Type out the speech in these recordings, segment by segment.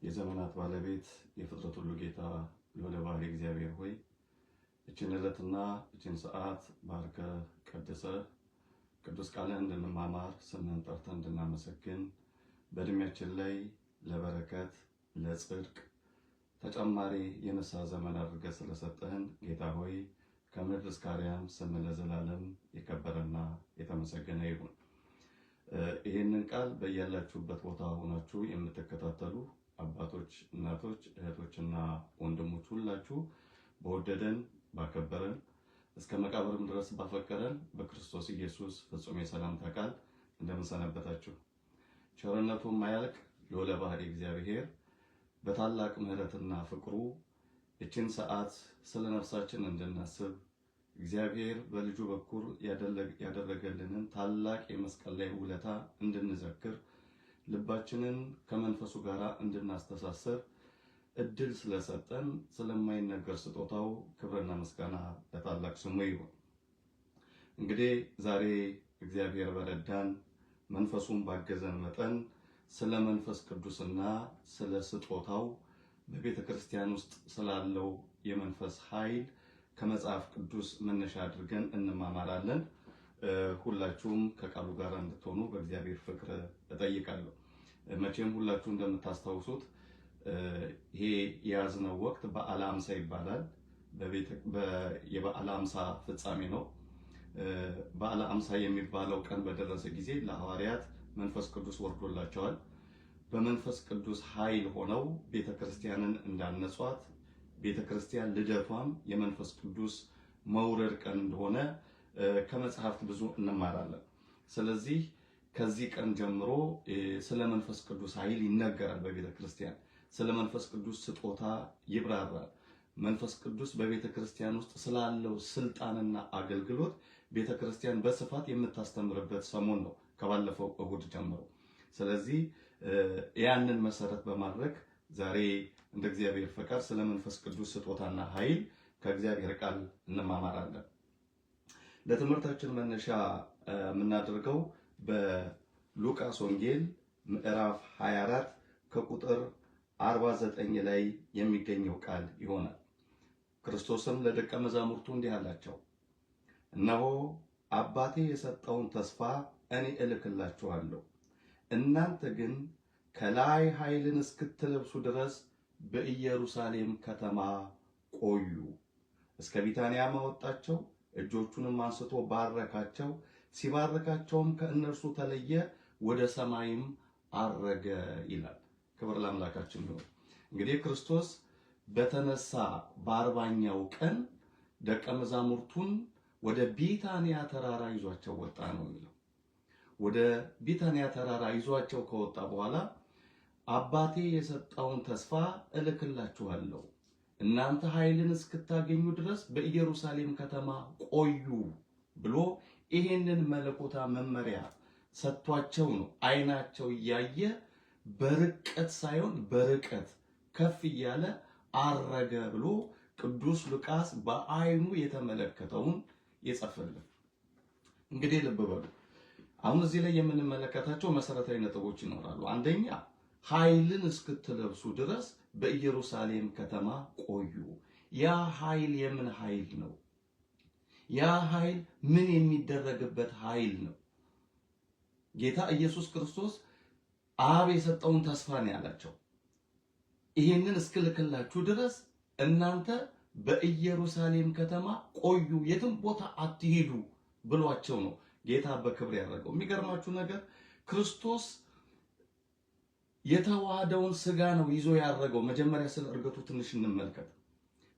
የዘመናት ባለቤት የፍጥረት ሁሉ ጌታ ልዑለ ባሕርይ እግዚአብሔር ሆይ እችን ዕለትና እችን ሰዓት ባርከ ቀድሰ ቅዱስ ቃልህን እንድንማማር ስምህን ጠርተን እንድናመሰግን በእድሜያችን ላይ ለበረከት ለጽድቅ ተጨማሪ የንስሐ ዘመን አድርገህ ስለሰጠህን ጌታ ሆይ ከምድር እስከ አርያም ስምህ ለዘላለም የከበረና የተመሰገነ ይሁን። ይህንን ቃል በያላችሁበት ቦታ ሆናችሁ የምትከታተሉ አባቶች፣ እናቶች፣ እህቶችና ወንድሞች ሁላችሁ በወደደን ባከበረን እስከ መቃብርም ድረስ ባፈቀረን በክርስቶስ ኢየሱስ ፍጹም የሰላምታ ቃል እንደምንሰነበታችሁ ቸርነቱ የማያልቅ ልዑለ ባሕርይ እግዚአብሔር በታላቅ ምሕረትና ፍቅሩ እችን ሰዓት ስለ ነፍሳችን እንድናስብ እግዚአብሔር በልጁ በኩል ያደረገልንን ታላቅ የመስቀል ላይ ውለታ እንድንዘክር ልባችንን ከመንፈሱ ጋር እንድናስተሳሰር እድል ስለሰጠን ስለማይነገር ስጦታው ክብርና ምስጋና ለታላቅ ስሙ ይሁን። እንግዲህ ዛሬ እግዚአብሔር በረዳን መንፈሱን ባገዘን መጠን ስለ መንፈስ ቅዱስና ስለ ስጦታው በቤተ ክርስቲያን ውስጥ ስላለው የመንፈስ ኃይል ከመጽሐፍ ቅዱስ መነሻ አድርገን እንማማራለን። ሁላችሁም ከቃሉ ጋር እንድትሆኑ በእግዚአብሔር ፍቅር እጠይቃለሁ። መቼም ሁላችሁ እንደምታስታውሱት ይሄ የያዝነው ወቅት በዓለ ሃምሳ ይባላል። የበዓለ ሃምሳ ፍጻሜ ነው። በዓለ ሃምሳ የሚባለው ቀን በደረሰ ጊዜ ለሐዋርያት መንፈስ ቅዱስ ወርዶላቸዋል። በመንፈስ ቅዱስ ኃይል ሆነው ቤተክርስቲያንን እንዳነጿት ቤተክርስቲያን ልደቷም የመንፈስ ቅዱስ መውረድ ቀን እንደሆነ ከመጽሐፍት ብዙ እንማራለን። ስለዚህ ከዚህ ቀን ጀምሮ ስለ መንፈስ ቅዱስ ኃይል ይነገራል። በቤተክርስቲያን ስለ መንፈስ ቅዱስ ስጦታ ይብራራል። መንፈስ ቅዱስ በቤተክርስቲያን ውስጥ ስላለው ስልጣንና አገልግሎት ቤተክርስቲያን በስፋት የምታስተምርበት ሰሞን ነው ከባለፈው እሁድ ጀምሮ። ስለዚህ ያንን መሰረት በማድረግ ዛሬ እንደ እግዚአብሔር ፈቃድ ስለ መንፈስ ቅዱስ ስጦታና ኃይል ከእግዚአብሔር ቃል እንማማራለን። ለትምህርታችን መነሻ የምናደርገው በሉቃስ ወንጌል ምዕራፍ 24 ከቁጥር 49 ላይ የሚገኘው ቃል ይሆናል። ክርስቶስም ለደቀ መዛሙርቱ እንዲህ አላቸው፣ እነሆ አባቴ የሰጠውን ተስፋ እኔ እልክላችኋለሁ። እናንተ ግን ከላይ ኃይልን እስክትለብሱ ድረስ በኢየሩሳሌም ከተማ ቆዩ። እስከ ቢታንያም አወጣቸው፣ እጆቹንም አንስቶ ባረካቸው። ሲባረካቸውም ከእነርሱ ተለየ፣ ወደ ሰማይም አረገ ይላል። ክብር ለአምላካችን ይሁን። እንግዲህ ክርስቶስ በተነሳ በ40ኛው ቀን ደቀ መዛሙርቱን ወደ ቢታንያ ተራራ ይዟቸው ወጣ ነው የሚለው። ወደ ቢታንያ ተራራ ይዟቸው ከወጣ በኋላ አባቴ የሰጠውን ተስፋ እልክላችኋለሁ፣ እናንተ ኃይልን እስክታገኙ ድረስ በኢየሩሳሌም ከተማ ቆዩ ብሎ ይሄንን መለኮታ መመሪያ ሰጥቷቸው ነው። አይናቸው እያየ በርቀት ሳይሆን በርቀት ከፍ እያለ አረገ ብሎ ቅዱስ ሉቃስ በአይኑ የተመለከተውን የጻፈልን። እንግዲህ ልብ በሉ። አሁን እዚህ ላይ የምንመለከታቸው መሰረታዊ ነጥቦች ይኖራሉ። አንደኛ ኃይልን እስክትለብሱ ድረስ በኢየሩሳሌም ከተማ ቆዩ። ያ ኃይል የምን ኃይል ነው? ያ ኃይል ምን የሚደረግበት ኃይል ነው? ጌታ ኢየሱስ ክርስቶስ አብ የሰጠውን ተስፋ ነው ያላቸው። ይሄንን እስክልክላችሁ ድረስ እናንተ በኢየሩሳሌም ከተማ ቆዩ፣ የትም ቦታ አትሄዱ ብሏቸው ነው ጌታ በክብር ያደረገው። የሚገርማችሁ ነገር ክርስቶስ የተዋሃደውን ስጋ ነው ይዞ ያደረገው። መጀመሪያ ስለ እርገቱ ትንሽ እንመልከት።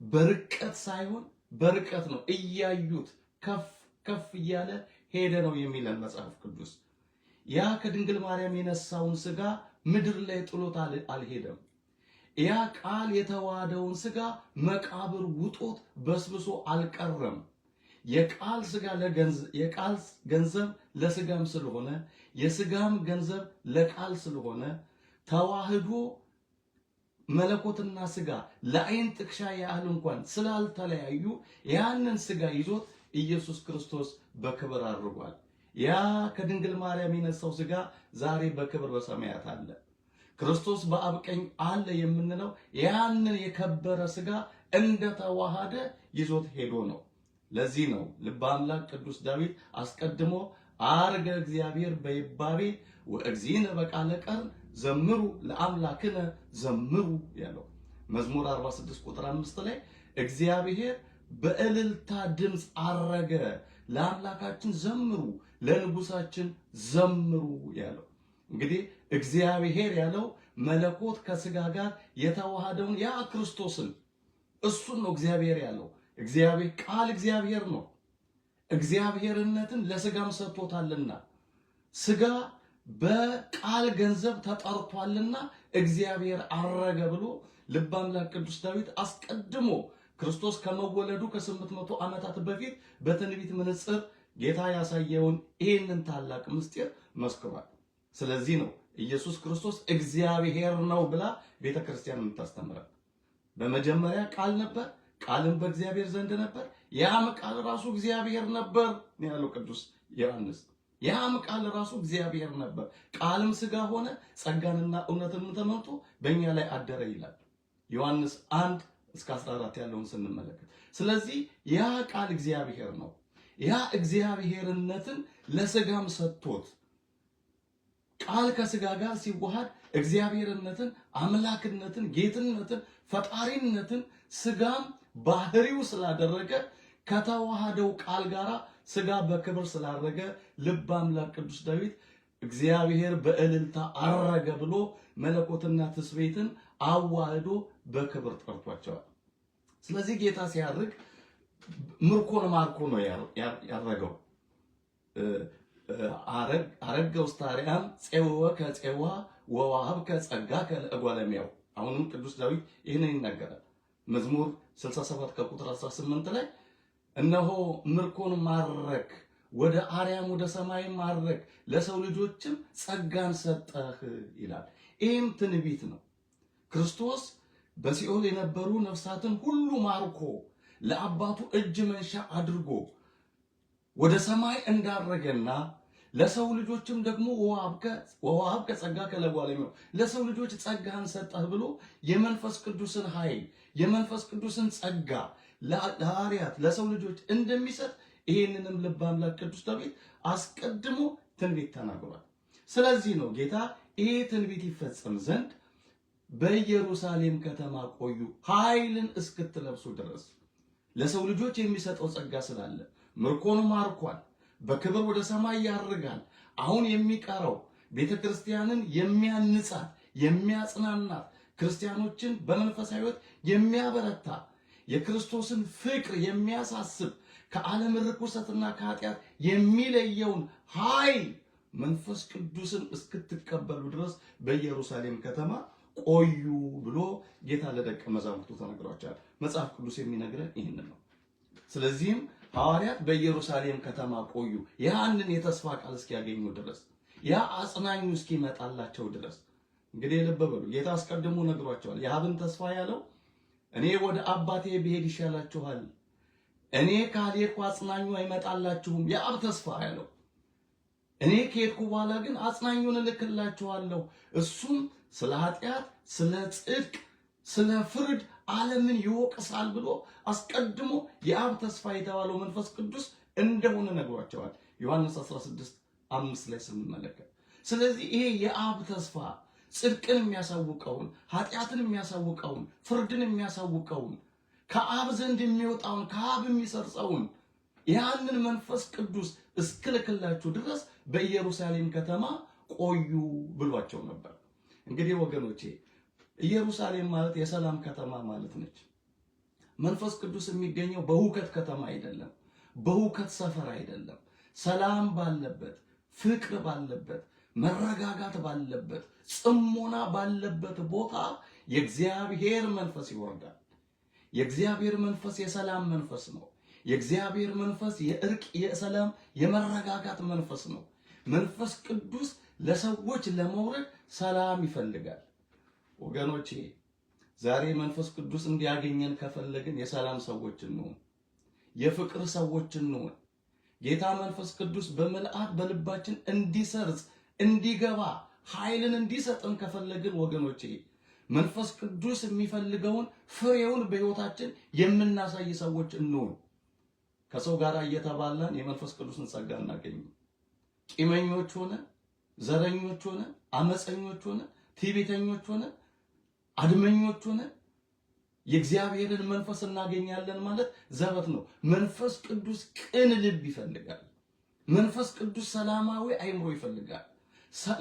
በርቀት ሳይሆን በርቀት ነው፣ እያዩት ከፍ ከፍ እያለ ሄደ ነው የሚለን መጽሐፍ ቅዱስ። ያ ከድንግል ማርያም የነሳውን ስጋ ምድር ላይ ጥሎት አልሄደም። ያ ቃል የተዋሃደውን ስጋ መቃብር ውጦት በስብሶ አልቀረም። የቃል ስጋ የቃል ገንዘብ ለስጋም ስለሆነ የስጋም ገንዘብ ለቃል ስለሆነ ተዋህዶ መለኮትና ስጋ ለአይን ጥቅሻ ያህል እንኳን ስላልተለያዩ ያንን ስጋ ይዞት ኢየሱስ ክርስቶስ በክብር አድርጓል። ያ ከድንግል ማርያም የነሳው ስጋ ዛሬ በክብር በሰማያት አለ። ክርስቶስ በአብ ቀኝ አለ የምንለው ያንን የከበረ ስጋ እንደተዋሃደ ይዞት ሄዶ ነው። ለዚህ ነው ልበ አምላክ ቅዱስ ዳዊት አስቀድሞ አርገ እግዚአብሔር በይባቤ ወእግዚእነ በቃለ ቀርን ዘምሩ ለአምላክነ ዘምሩ ያለው። መዝሙር 46 ቁጥር 5 ላይ እግዚአብሔር በእልልታ ድምፅ አረገ፣ ለአምላካችን ዘምሩ፣ ለንጉሳችን ዘምሩ ያለው። እንግዲህ እግዚአብሔር ያለው መለኮት ከስጋ ጋር የተዋሃደውን ያ ክርስቶስን እሱን ነው እግዚአብሔር ያለው። እግዚአብሔር ቃል እግዚአብሔር ነው። እግዚአብሔርነትን ለስጋም ሰጥቶታልና ስጋ በቃል ገንዘብ ተጠርቷልና እግዚአብሔር አረገ ብሎ ልበ አምላክ ቅዱስ ዳዊት አስቀድሞ ክርስቶስ ከመወለዱ ከ800 ዓመታት በፊት በትንቢት መነጽር ጌታ ያሳየውን ይህንን ታላቅ ምስጢር መስክሯል። ስለዚህ ነው ኢየሱስ ክርስቶስ እግዚአብሔር ነው ብላ ቤተክርስቲያን የምታስተምረን። በመጀመሪያ ቃል ነበር፣ ቃልም በእግዚአብሔር ዘንድ ነበር፣ ያም ቃል ራሱ እግዚአብሔር ነበር ያለው ቅዱስ ዮሐንስ። ያም ቃል ራሱ እግዚአብሔር ነበር፣ ቃልም ሥጋ ሆነ፣ ጸጋንና እውነትን ተመልቶ በእኛ ላይ አደረ ይላል ዮሐንስ 1-14 ያለውን ስንመለከት። ስለዚህ ያ ቃል እግዚአብሔር ነው። ያ እግዚአብሔርነትን ለስጋም ሰጥቶት ቃል ከስጋ ጋር ሲዋሃድ እግዚአብሔርነትን፣ አምላክነትን፣ ጌትነትን፣ ፈጣሪነትን ስጋም ባህሪው ስላደረገ ከተዋሃደው ቃል ጋር ስጋ በክብር ስላደረገ ልበ አምላክ ቅዱስ ዳዊት እግዚአብሔር በእልልታ አረገ ብሎ መለኮትና ትስብእትን አዋህዶ በክብር ጠርቷቸዋል። ስለዚህ ጌታ ሲያርግ ምርኮን ማርኮ ነው ያረገው። አረገ ውስተ አርያም ፄወ ከፄዋ ወዋህብ ከጸጋ ከለእጓለሚያው። አሁንም ቅዱስ ዳዊት ይህንን ይናገራል። መዝሙር 67 ከቁጥር 18 ላይ እነሆ ምርኮን ማረክ፣ ወደ አርያም ወደ ሰማይ ማረክ፣ ለሰው ልጆችም ጸጋን ሰጠህ ይላል። ይህም ትንቢት ነው። ክርስቶስ በሲኦል የነበሩ ነፍሳትን ሁሉ ማርኮ ለአባቱ እጅ መንሻ አድርጎ ወደ ሰማይ እንዳረገና ለሰው ልጆችም ደግሞ ወዋህብ ከጸጋ ከለጓለሚያው ለሰው ልጆች ጸጋን ሰጠህ ብሎ የመንፈስ ቅዱስን ኃይል የመንፈስ ቅዱስን ጸጋ ለሐዋርያት ለሰው ልጆች እንደሚሰጥ ይሄንንም ልበ አምላክ ቅዱስ ዳዊት አስቀድሞ ትንቢት ተናግሯል። ስለዚህ ነው ጌታ ይሄ ትንቢት ይፈጸም ዘንድ በኢየሩሳሌም ከተማ ቆዩ ኃይልን እስክትለብሱ ድረስ። ለሰው ልጆች የሚሰጠው ጸጋ ስላለ ምርኮን ማርኳል፣ በክብር ወደ ሰማይ ያርጋል። አሁን የሚቀረው ቤተክርስቲያንን የሚያንጻት የሚያጽናናት ክርስቲያኖችን በመንፈሳዊ ሕይወት የሚያበረታ የክርስቶስን ፍቅር የሚያሳስብ ከዓለም ርኩሰትና ከኃጢአት የሚለየውን ኃይል መንፈስ ቅዱስን እስክትቀበሉ ድረስ በኢየሩሳሌም ከተማ ቆዩ ብሎ ጌታ ለደቀ መዛሙርቱ ተናግሯቸዋል። መጽሐፍ ቅዱስ የሚነግረን ይህንን ነው። ስለዚህም ሐዋርያት በኢየሩሳሌም ከተማ ቆዩ ያንን የተስፋ ቃል እስኪያገኙ ድረስ ያ አጽናኙ እስኪመጣላቸው ድረስ። እንግዲህ ልብ በሉ ጌታ አስቀድሞ ነግሯቸዋል። የአብን ተስፋ ያለው እኔ ወደ አባቴ ብሄድ ይሻላችኋል፣ እኔ ካልሄድኩ አጽናኙ አይመጣላችሁም። የአብ ተስፋ ያለው እኔ ከሄድኩ በኋላ ግን አጽናኙን እልክላችኋለሁ፣ እሱም ስለ ኃጢአት፣ ስለ ጽድቅ፣ ስለ ፍርድ ዓለምን ይወቅሳል ብሎ አስቀድሞ የአብ ተስፋ የተባለው መንፈስ ቅዱስ እንደሆነ ነግሯቸዋል ዮሐንስ 16:5 ላይ ስንመለከት። ስለዚህ ይሄ የአብ ተስፋ ጽድቅን የሚያሳውቀውን፣ ኃጢአትን የሚያሳውቀውን፣ ፍርድን የሚያሳውቀውን፣ ከአብ ዘንድ የሚወጣውን ከአብ የሚሰርጸውን ያንን መንፈስ ቅዱስ እስክልክላችሁ ድረስ በኢየሩሳሌም ከተማ ቆዩ ብሏቸው ነበር። እንግዲህ ወገኖቼ ኢየሩሳሌም ማለት የሰላም ከተማ ማለት ነች። መንፈስ ቅዱስ የሚገኘው በሁከት ከተማ አይደለም፣ በሁከት ሰፈር አይደለም። ሰላም ባለበት፣ ፍቅር ባለበት፣ መረጋጋት ባለበት፣ ጽሞና ባለበት ቦታ የእግዚአብሔር መንፈስ ይወርዳል። የእግዚአብሔር መንፈስ የሰላም መንፈስ ነው። የእግዚአብሔር መንፈስ የእርቅ፣ የሰላም፣ የመረጋጋት መንፈስ ነው። መንፈስ ቅዱስ ለሰዎች ለመውረድ ሰላም ይፈልጋል። ወገኖቼ ዛሬ መንፈስ ቅዱስ እንዲያገኘን ከፈለግን የሰላም ሰዎች እንሁን፣ የፍቅር ሰዎች እንሁን። ጌታ መንፈስ ቅዱስ በመልአክ በልባችን እንዲሰርጽ እንዲገባ ኃይልን እንዲሰጠን ከፈለግን ወገኖቼ መንፈስ ቅዱስ የሚፈልገውን ፍሬውን በሕይወታችን የምናሳይ ሰዎች እንሆን። ከሰው ጋር እየተባላን የመንፈስ ቅዱስን ጸጋ እናገኝ። ቂመኞች ሆነ፣ ዘረኞች ሆነ፣ አመፀኞች ሆነ፣ ትዕቢተኞች ሆነ፣ አድመኞች ሆነ የእግዚአብሔርን መንፈስ እናገኛለን ማለት ዘበት ነው። መንፈስ ቅዱስ ቅን ልብ ይፈልጋል። መንፈስ ቅዱስ ሰላማዊ አይምሮ ይፈልጋል።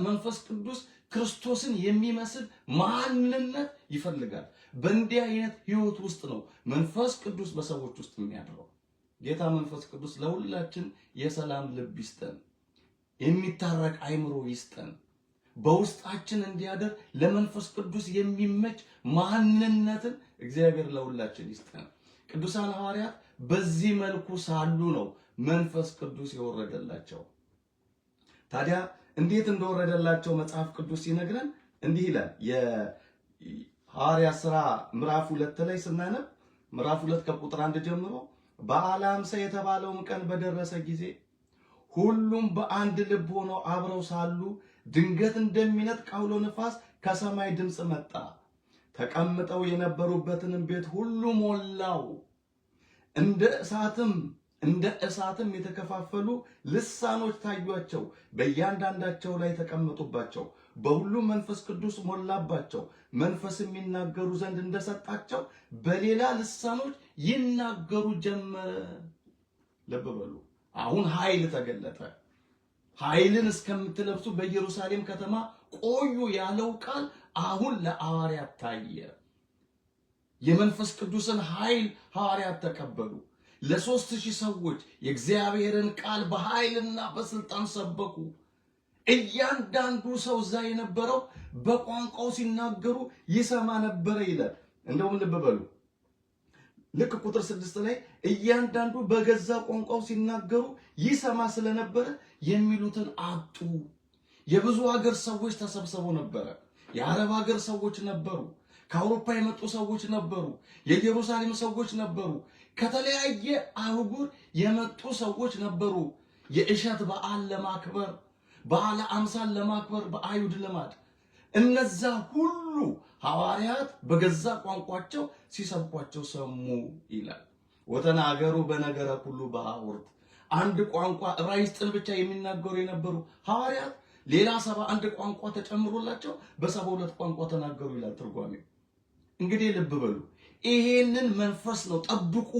መንፈስ ቅዱስ ክርስቶስን የሚመስል ማንነት ይፈልጋል። በእንዲህ አይነት ህይወት ውስጥ ነው መንፈስ ቅዱስ በሰዎች ውስጥ የሚያድረው። ጌታ መንፈስ ቅዱስ ለሁላችን የሰላም ልብ ይስጠን፣ የሚታረቅ አይምሮ ይስጠን። በውስጣችን እንዲያደር ለመንፈስ ቅዱስ የሚመች ማንነትን እግዚአብሔር ለሁላችን ይስጠን። ቅዱሳን ሐዋርያት በዚህ መልኩ ሳሉ ነው መንፈስ ቅዱስ የወረደላቸው። ታዲያ እንዴት እንደወረደላቸው መጽሐፍ ቅዱስ ሲነግረን እንዲህ ይላል። የሐዋርያት ሥራ ምዕራፍ 2 ላይ ስናነብ ምዕራፍ 2 ከቁጥር 1 ጀምሮ በዓለ ሃምሳ የተባለውን ቀን በደረሰ ጊዜ ሁሉም በአንድ ልብ ሆነው አብረው ሳሉ ድንገት እንደሚነጥቅ አውሎ ነፋስ ከሰማይ ድምፅ መጣ፣ ተቀምጠው የነበሩበትንም ቤት ሁሉ ሞላው። እንደ እሳትም የተከፋፈሉ ልሳኖች ታዩአቸው፣ በእያንዳንዳቸው ላይ ተቀመጡባቸው። በሁሉም መንፈስ ቅዱስ ሞላባቸው፣ መንፈስም ይናገሩ ዘንድ እንደሰጣቸው በሌላ ልሳኖች ይናገሩ ጀመረ። ልብ በሉ፣ አሁን ኃይል ተገለጠ። ኃይልን እስከምትለብሱ በኢየሩሳሌም ከተማ ቆዩ ያለው ቃል አሁን ለሐዋርያት ታየ። የመንፈስ ቅዱስን ኃይል ሐዋርያት ተቀበሉ። ለ3000 ሰዎች የእግዚአብሔርን ቃል በኃይልና በስልጣን ሰበኩ። እያንዳንዱ ሰው እዛ የነበረው በቋንቋው ሲናገሩ ይሰማ ነበረ ይላል። እንደውም ልብ በሉ፣ ልክ ቁጥር 6 ላይ እያንዳንዱ በገዛ ቋንቋው ሲናገሩ ይሰማ ስለነበረ የሚሉትን አጡ። የብዙ ሀገር ሰዎች ተሰብስበው ነበረ። የአረብ ሀገር ሰዎች ነበሩ። ከአውሮፓ የመጡ ሰዎች ነበሩ። የኢየሩሳሌም ሰዎች ነበሩ። ከተለያየ አህጉር የመጡ ሰዎች ነበሩ። የእሸት በዓል ለማክበር፣ በዓለ ሃምሳን ለማክበር በአይሁድ ልማድ እነዛ ሁሉ ሐዋርያት በገዛ ቋንቋቸው ሲሰብኳቸው ሰሙ ይላል። ወተናገሩ በነገረ ሁሉ በሐውርት አንድ ቋንቋ ዕብራይስጥን ብቻ የሚናገሩ የነበሩ ሐዋርያት ሌላ 71 ቋንቋ ተጨምሮላቸው በ72 ቋንቋ ተናገሩ ይላል ትርጓሜው። እንግዲህ ልብ በሉ፣ ይሄንን መንፈስ ነው ጠብቁ።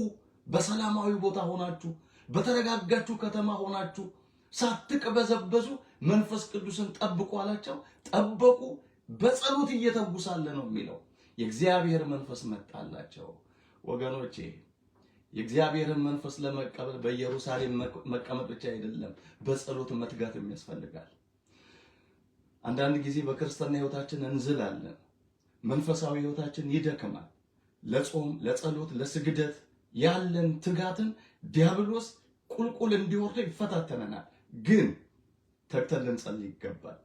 በሰላማዊ ቦታ ሆናችሁ፣ በተረጋጋችሁ ከተማ ሆናችሁ ሳትቅበዘበዙ መንፈስ ቅዱስን ጠብቁ አላቸው። ጠበቁ። በጸሎት እየተጉ ሳለ ነው የሚለው የእግዚአብሔር መንፈስ መጣላቸው። ወገኖቼ የእግዚአብሔርን መንፈስ ለመቀበል በኢየሩሳሌም መቀመጥ ብቻ አይደለም፣ በጸሎት መትጋትም ያስፈልጋል። አንዳንድ ጊዜ በክርስትና ህይወታችን እንዝላለን። መንፈሳዊ ህይወታችን ይደክማል። ለጾም፣ ለጸሎት፣ ለስግደት ያለን ትጋትን ዲያብሎስ ቁልቁል እንዲወርድ ይፈታተነናል። ግን ተግተን ልንጸልይ ይገባል።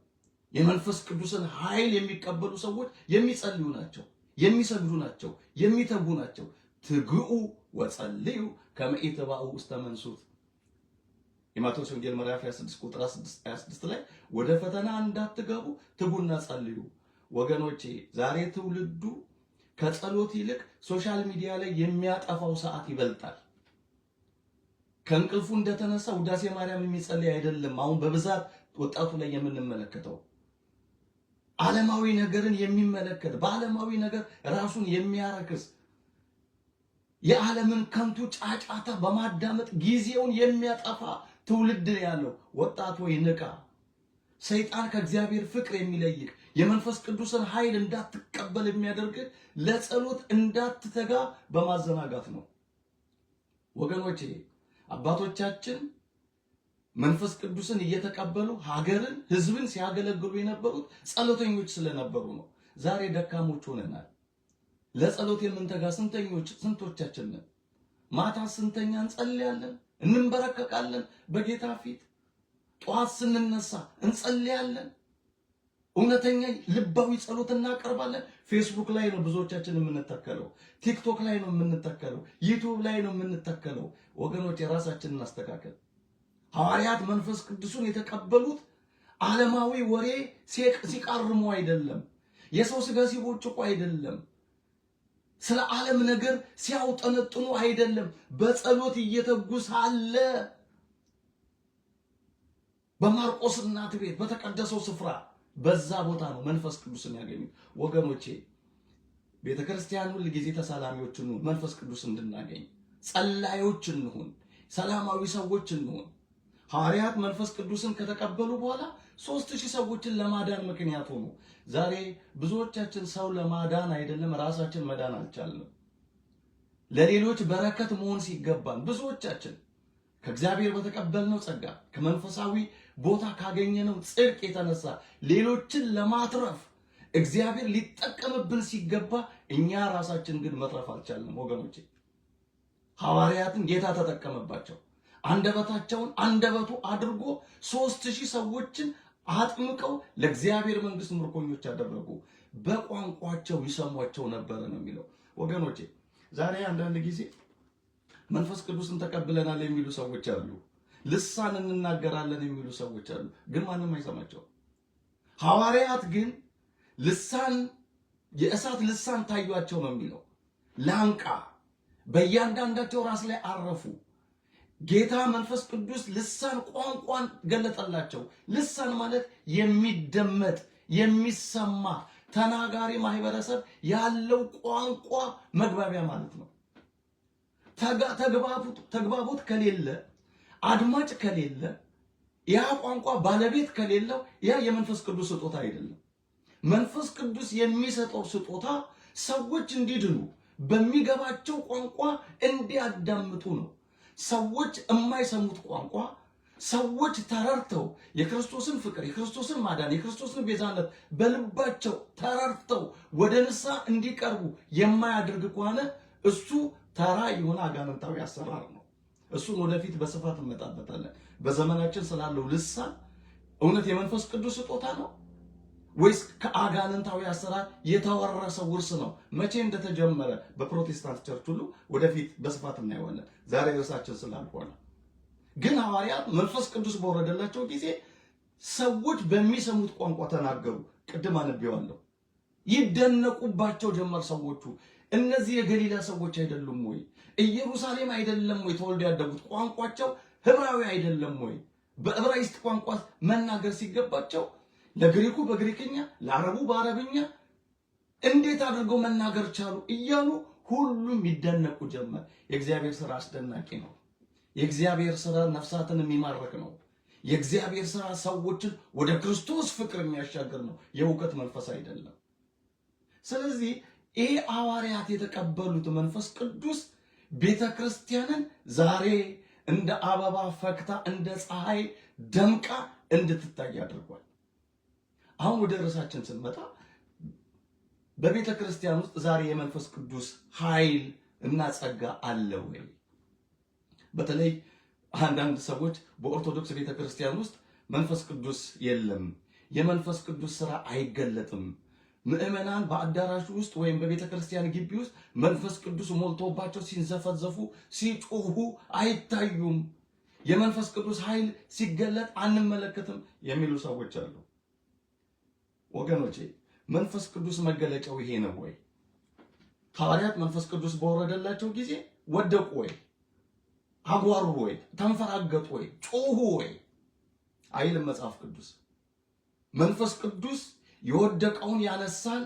የመንፈስ ቅዱስን ኃይል የሚቀበሉ ሰዎች የሚጸልዩ ናቸው፣ የሚሰግዱ ናቸው፣ የሚተጉ ናቸው። ትግኡ ወጸልዩ ከመ ኢትባኡ ውስተ መንሱት። የማቴዎስ ወንጌል ምዕራፍ 26 ቁጥር 26 ላይ ወደ ፈተና እንዳትገቡ ትጉና ጸልዩ። ወገኖቼ ዛሬ ትውልዱ ከጸሎት ይልቅ ሶሻል ሚዲያ ላይ የሚያጠፋው ሰዓት ይበልጣል። ከእንቅልፉ እንደተነሳ ውዳሴ ማርያም የሚጸልይ አይደለም። አሁን በብዛት ወጣቱ ላይ የምንመለከተው ዓለማዊ ነገርን የሚመለከት በዓለማዊ ነገር ራሱን የሚያረክስ የዓለምን ከንቱ ጫጫታ በማዳመጥ ጊዜውን የሚያጠፋ ትውልድ ያለው ወጣት ወይ ንቃ። ሰይጣን ከእግዚአብሔር ፍቅር የሚለይቅ የመንፈስ ቅዱስን ኃይል እንዳትቀበል የሚያደርግ ለጸሎት እንዳትተጋ በማዘናጋት ነው። ወገኖቼ አባቶቻችን መንፈስ ቅዱስን እየተቀበሉ ሀገርን፣ ሕዝብን ሲያገለግሉ የነበሩት ጸሎተኞች ስለነበሩ ነው። ዛሬ ደካሞች ሆነናል። ለጸሎት የምንተጋ ስንቶቻችን ነን? ማታ ስንተኛ እንጸልያለን፣ እንንበረከቃለን በጌታ ፊት። ጠዋት ስንነሳ እንጸልያለን። እውነተኛ ልባዊ ጸሎት እናቀርባለን። ፌስቡክ ላይ ነው ብዙዎቻችን የምንተከለው፣ ቲክቶክ ላይ ነው የምንተከለው፣ ዩቲዩብ ላይ ነው የምንተከለው። ወገኖች የራሳችንን እናስተካከል። ሐዋርያት መንፈስ ቅዱስን የተቀበሉት ዓለማዊ ወሬ ሲቃርሙ አይደለም። የሰው ስጋ ሲቦጭቁ አይደለም። ስለ ዓለም ነገር ሲያውጠነጥኑ አይደለም። በጸሎት እየተጉ ሳለ በማርቆስ እናት ቤት በተቀደሰው ስፍራ በዛ ቦታ ነው መንፈስ ቅዱስን ያገኙት። ወገኖቼ ቤተክርስቲያን ሁሉ ጊዜ ተሳላሚዎች እንሁን፣ መንፈስ ቅዱስ እንድናገኝ ጸላዮች እንሁን፣ ሰላማዊ ሰዎች እንሁን። ሐዋርያት መንፈስ ቅዱስን ከተቀበሉ በኋላ 3000 ሰዎችን ለማዳን ምክንያት ሆኑ። ዛሬ ብዙዎቻችን ሰው ለማዳን አይደለም ራሳችን መዳን አልቻልንም። ለሌሎች በረከት መሆን ሲገባን ብዙዎቻችን ከእግዚአብሔር በተቀበልነው ጸጋ ከመንፈሳዊ ቦታ ካገኘነው ጽድቅ የተነሳ ሌሎችን ለማትረፍ እግዚአብሔር ሊጠቀምብን ሲገባ እኛ ራሳችን ግን መትረፍ አልቻልንም። ወገኖቼ ሐዋርያትን ጌታ ተጠቀመባቸው። አንደበታቸውን አንደበቱ አድርጎ 3000 ሰዎችን አጥምቀው ለእግዚአብሔር መንግስት ምርኮኞች ያደረጉ። በቋንቋቸው ይሰሟቸው ነበር ነው የሚለው። ወገኖቼ ዛሬ አንዳንድ ጊዜ መንፈስ ቅዱስን ተቀብለናል የሚሉ ሰዎች አሉ። ልሳን እንናገራለን የሚሉ ሰዎች አሉ። ግን ማንም አይሰማቸው። ሐዋርያት ግን ልሳን የእሳት ልሳን ታዩአቸው ነው የሚለው። ላንቃ በእያንዳንዳቸው ራስ ላይ አረፉ። ጌታ መንፈስ ቅዱስ ልሳን ቋንቋን ገለጠላቸው። ልሳን ማለት የሚደመጥ የሚሰማ ተናጋሪ ማህበረሰብ ያለው ቋንቋ መግባቢያ ማለት ነው። ተግባቡት ከሌለ አድማጭ ከሌለ ያ ቋንቋ ባለቤት ከሌለው ያ የመንፈስ ቅዱስ ስጦታ አይደለም። መንፈስ ቅዱስ የሚሰጠው ስጦታ ሰዎች እንዲድኑ በሚገባቸው ቋንቋ እንዲያዳምጡ ነው። ሰዎች የማይሰሙት ቋንቋ ሰዎች ተረድተው የክርስቶስን ፍቅር፣ የክርስቶስን ማዳን፣ የክርስቶስን ቤዛነት በልባቸው ተረድተው ወደ ንስሐ እንዲቀርቡ የማያደርግ ከሆነ እሱ ተራ የሆነ አጋንንታዊ አሰራር ነው። እሱን ወደፊት በስፋት እንመጣበታለን። በዘመናችን ስላለው ልሳን እውነት የመንፈስ ቅዱስ ስጦታ ነው ወይስ ከአጋንንታዊ አሰራር የተወረሰ ውርስ ነው? መቼ እንደተጀመረ በፕሮቴስታንት ቸርች ሁሉ ወደፊት በስፋት እናየዋለን። ዛሬ ርዕሳችን ስላልሆነ ግን ሐዋርያት መንፈስ ቅዱስ በወረደላቸው ጊዜ ሰዎች በሚሰሙት ቋንቋ ተናገሩ። ቅድም አንብቤዋለሁ። ይደነቁባቸው ጀመር ሰዎቹ። እነዚህ የገሊላ ሰዎች አይደሉም ወይ? ኢየሩሳሌም አይደለም ወይ ተወልደው ያደጉት? ቋንቋቸው ዕብራዊ አይደለም ወይ? በዕብራይስጥ ቋንቋ መናገር ሲገባቸው ለግሪኩ በግሪክኛ ለአረቡ በአረብኛ እንዴት አድርገው መናገር ቻሉ እያሉ ሁሉም ይደነቁ ጀመር። የእግዚአብሔር ሥራ አስደናቂ ነው። የእግዚአብሔር ሥራ ነፍሳትን የሚማርክ ነው። የእግዚአብሔር ሥራ ሰዎችን ወደ ክርስቶስ ፍቅር የሚያሻገር ነው። የእውቀት መንፈስ አይደለም። ስለዚህ ይሄ ሐዋርያት የተቀበሉት መንፈስ ቅዱስ ቤተክርስቲያንን ዛሬ እንደ አበባ ፈክታ እንደ ፀሐይ ደምቃ እንድትታይ አድርጓል። አሁን ወደ ርዕሳችን ስንመጣ በቤተ ክርስቲያን ውስጥ ዛሬ የመንፈስ ቅዱስ ኃይል እና ጸጋ አለ ወይ? በተለይ አንዳንድ ሰዎች በኦርቶዶክስ ቤተ ክርስቲያን ውስጥ መንፈስ ቅዱስ የለም፣ የመንፈስ ቅዱስ ሥራ አይገለጥም፣ ምዕመናን በአዳራሹ ውስጥ ወይም በቤተ ክርስቲያን ግቢ ውስጥ መንፈስ ቅዱስ ሞልቶባቸው ሲንዘፈዘፉ ሲጮሁ አይታዩም፣ የመንፈስ ቅዱስ ኃይል ሲገለጥ አንመለከትም የሚሉ ሰዎች አሉ። ወገኖቼ መንፈስ ቅዱስ መገለጫው ይሄ ነው ወይ? ሐዋርያት መንፈስ ቅዱስ በወረደላቸው ጊዜ ወደቁ ወይ? አጓሩ ወይ? ተንፈራገጡ ወይ? ጮሁ ወይ? አይልም መጽሐፍ ቅዱስ። መንፈስ ቅዱስ የወደቀውን ያነሳል፣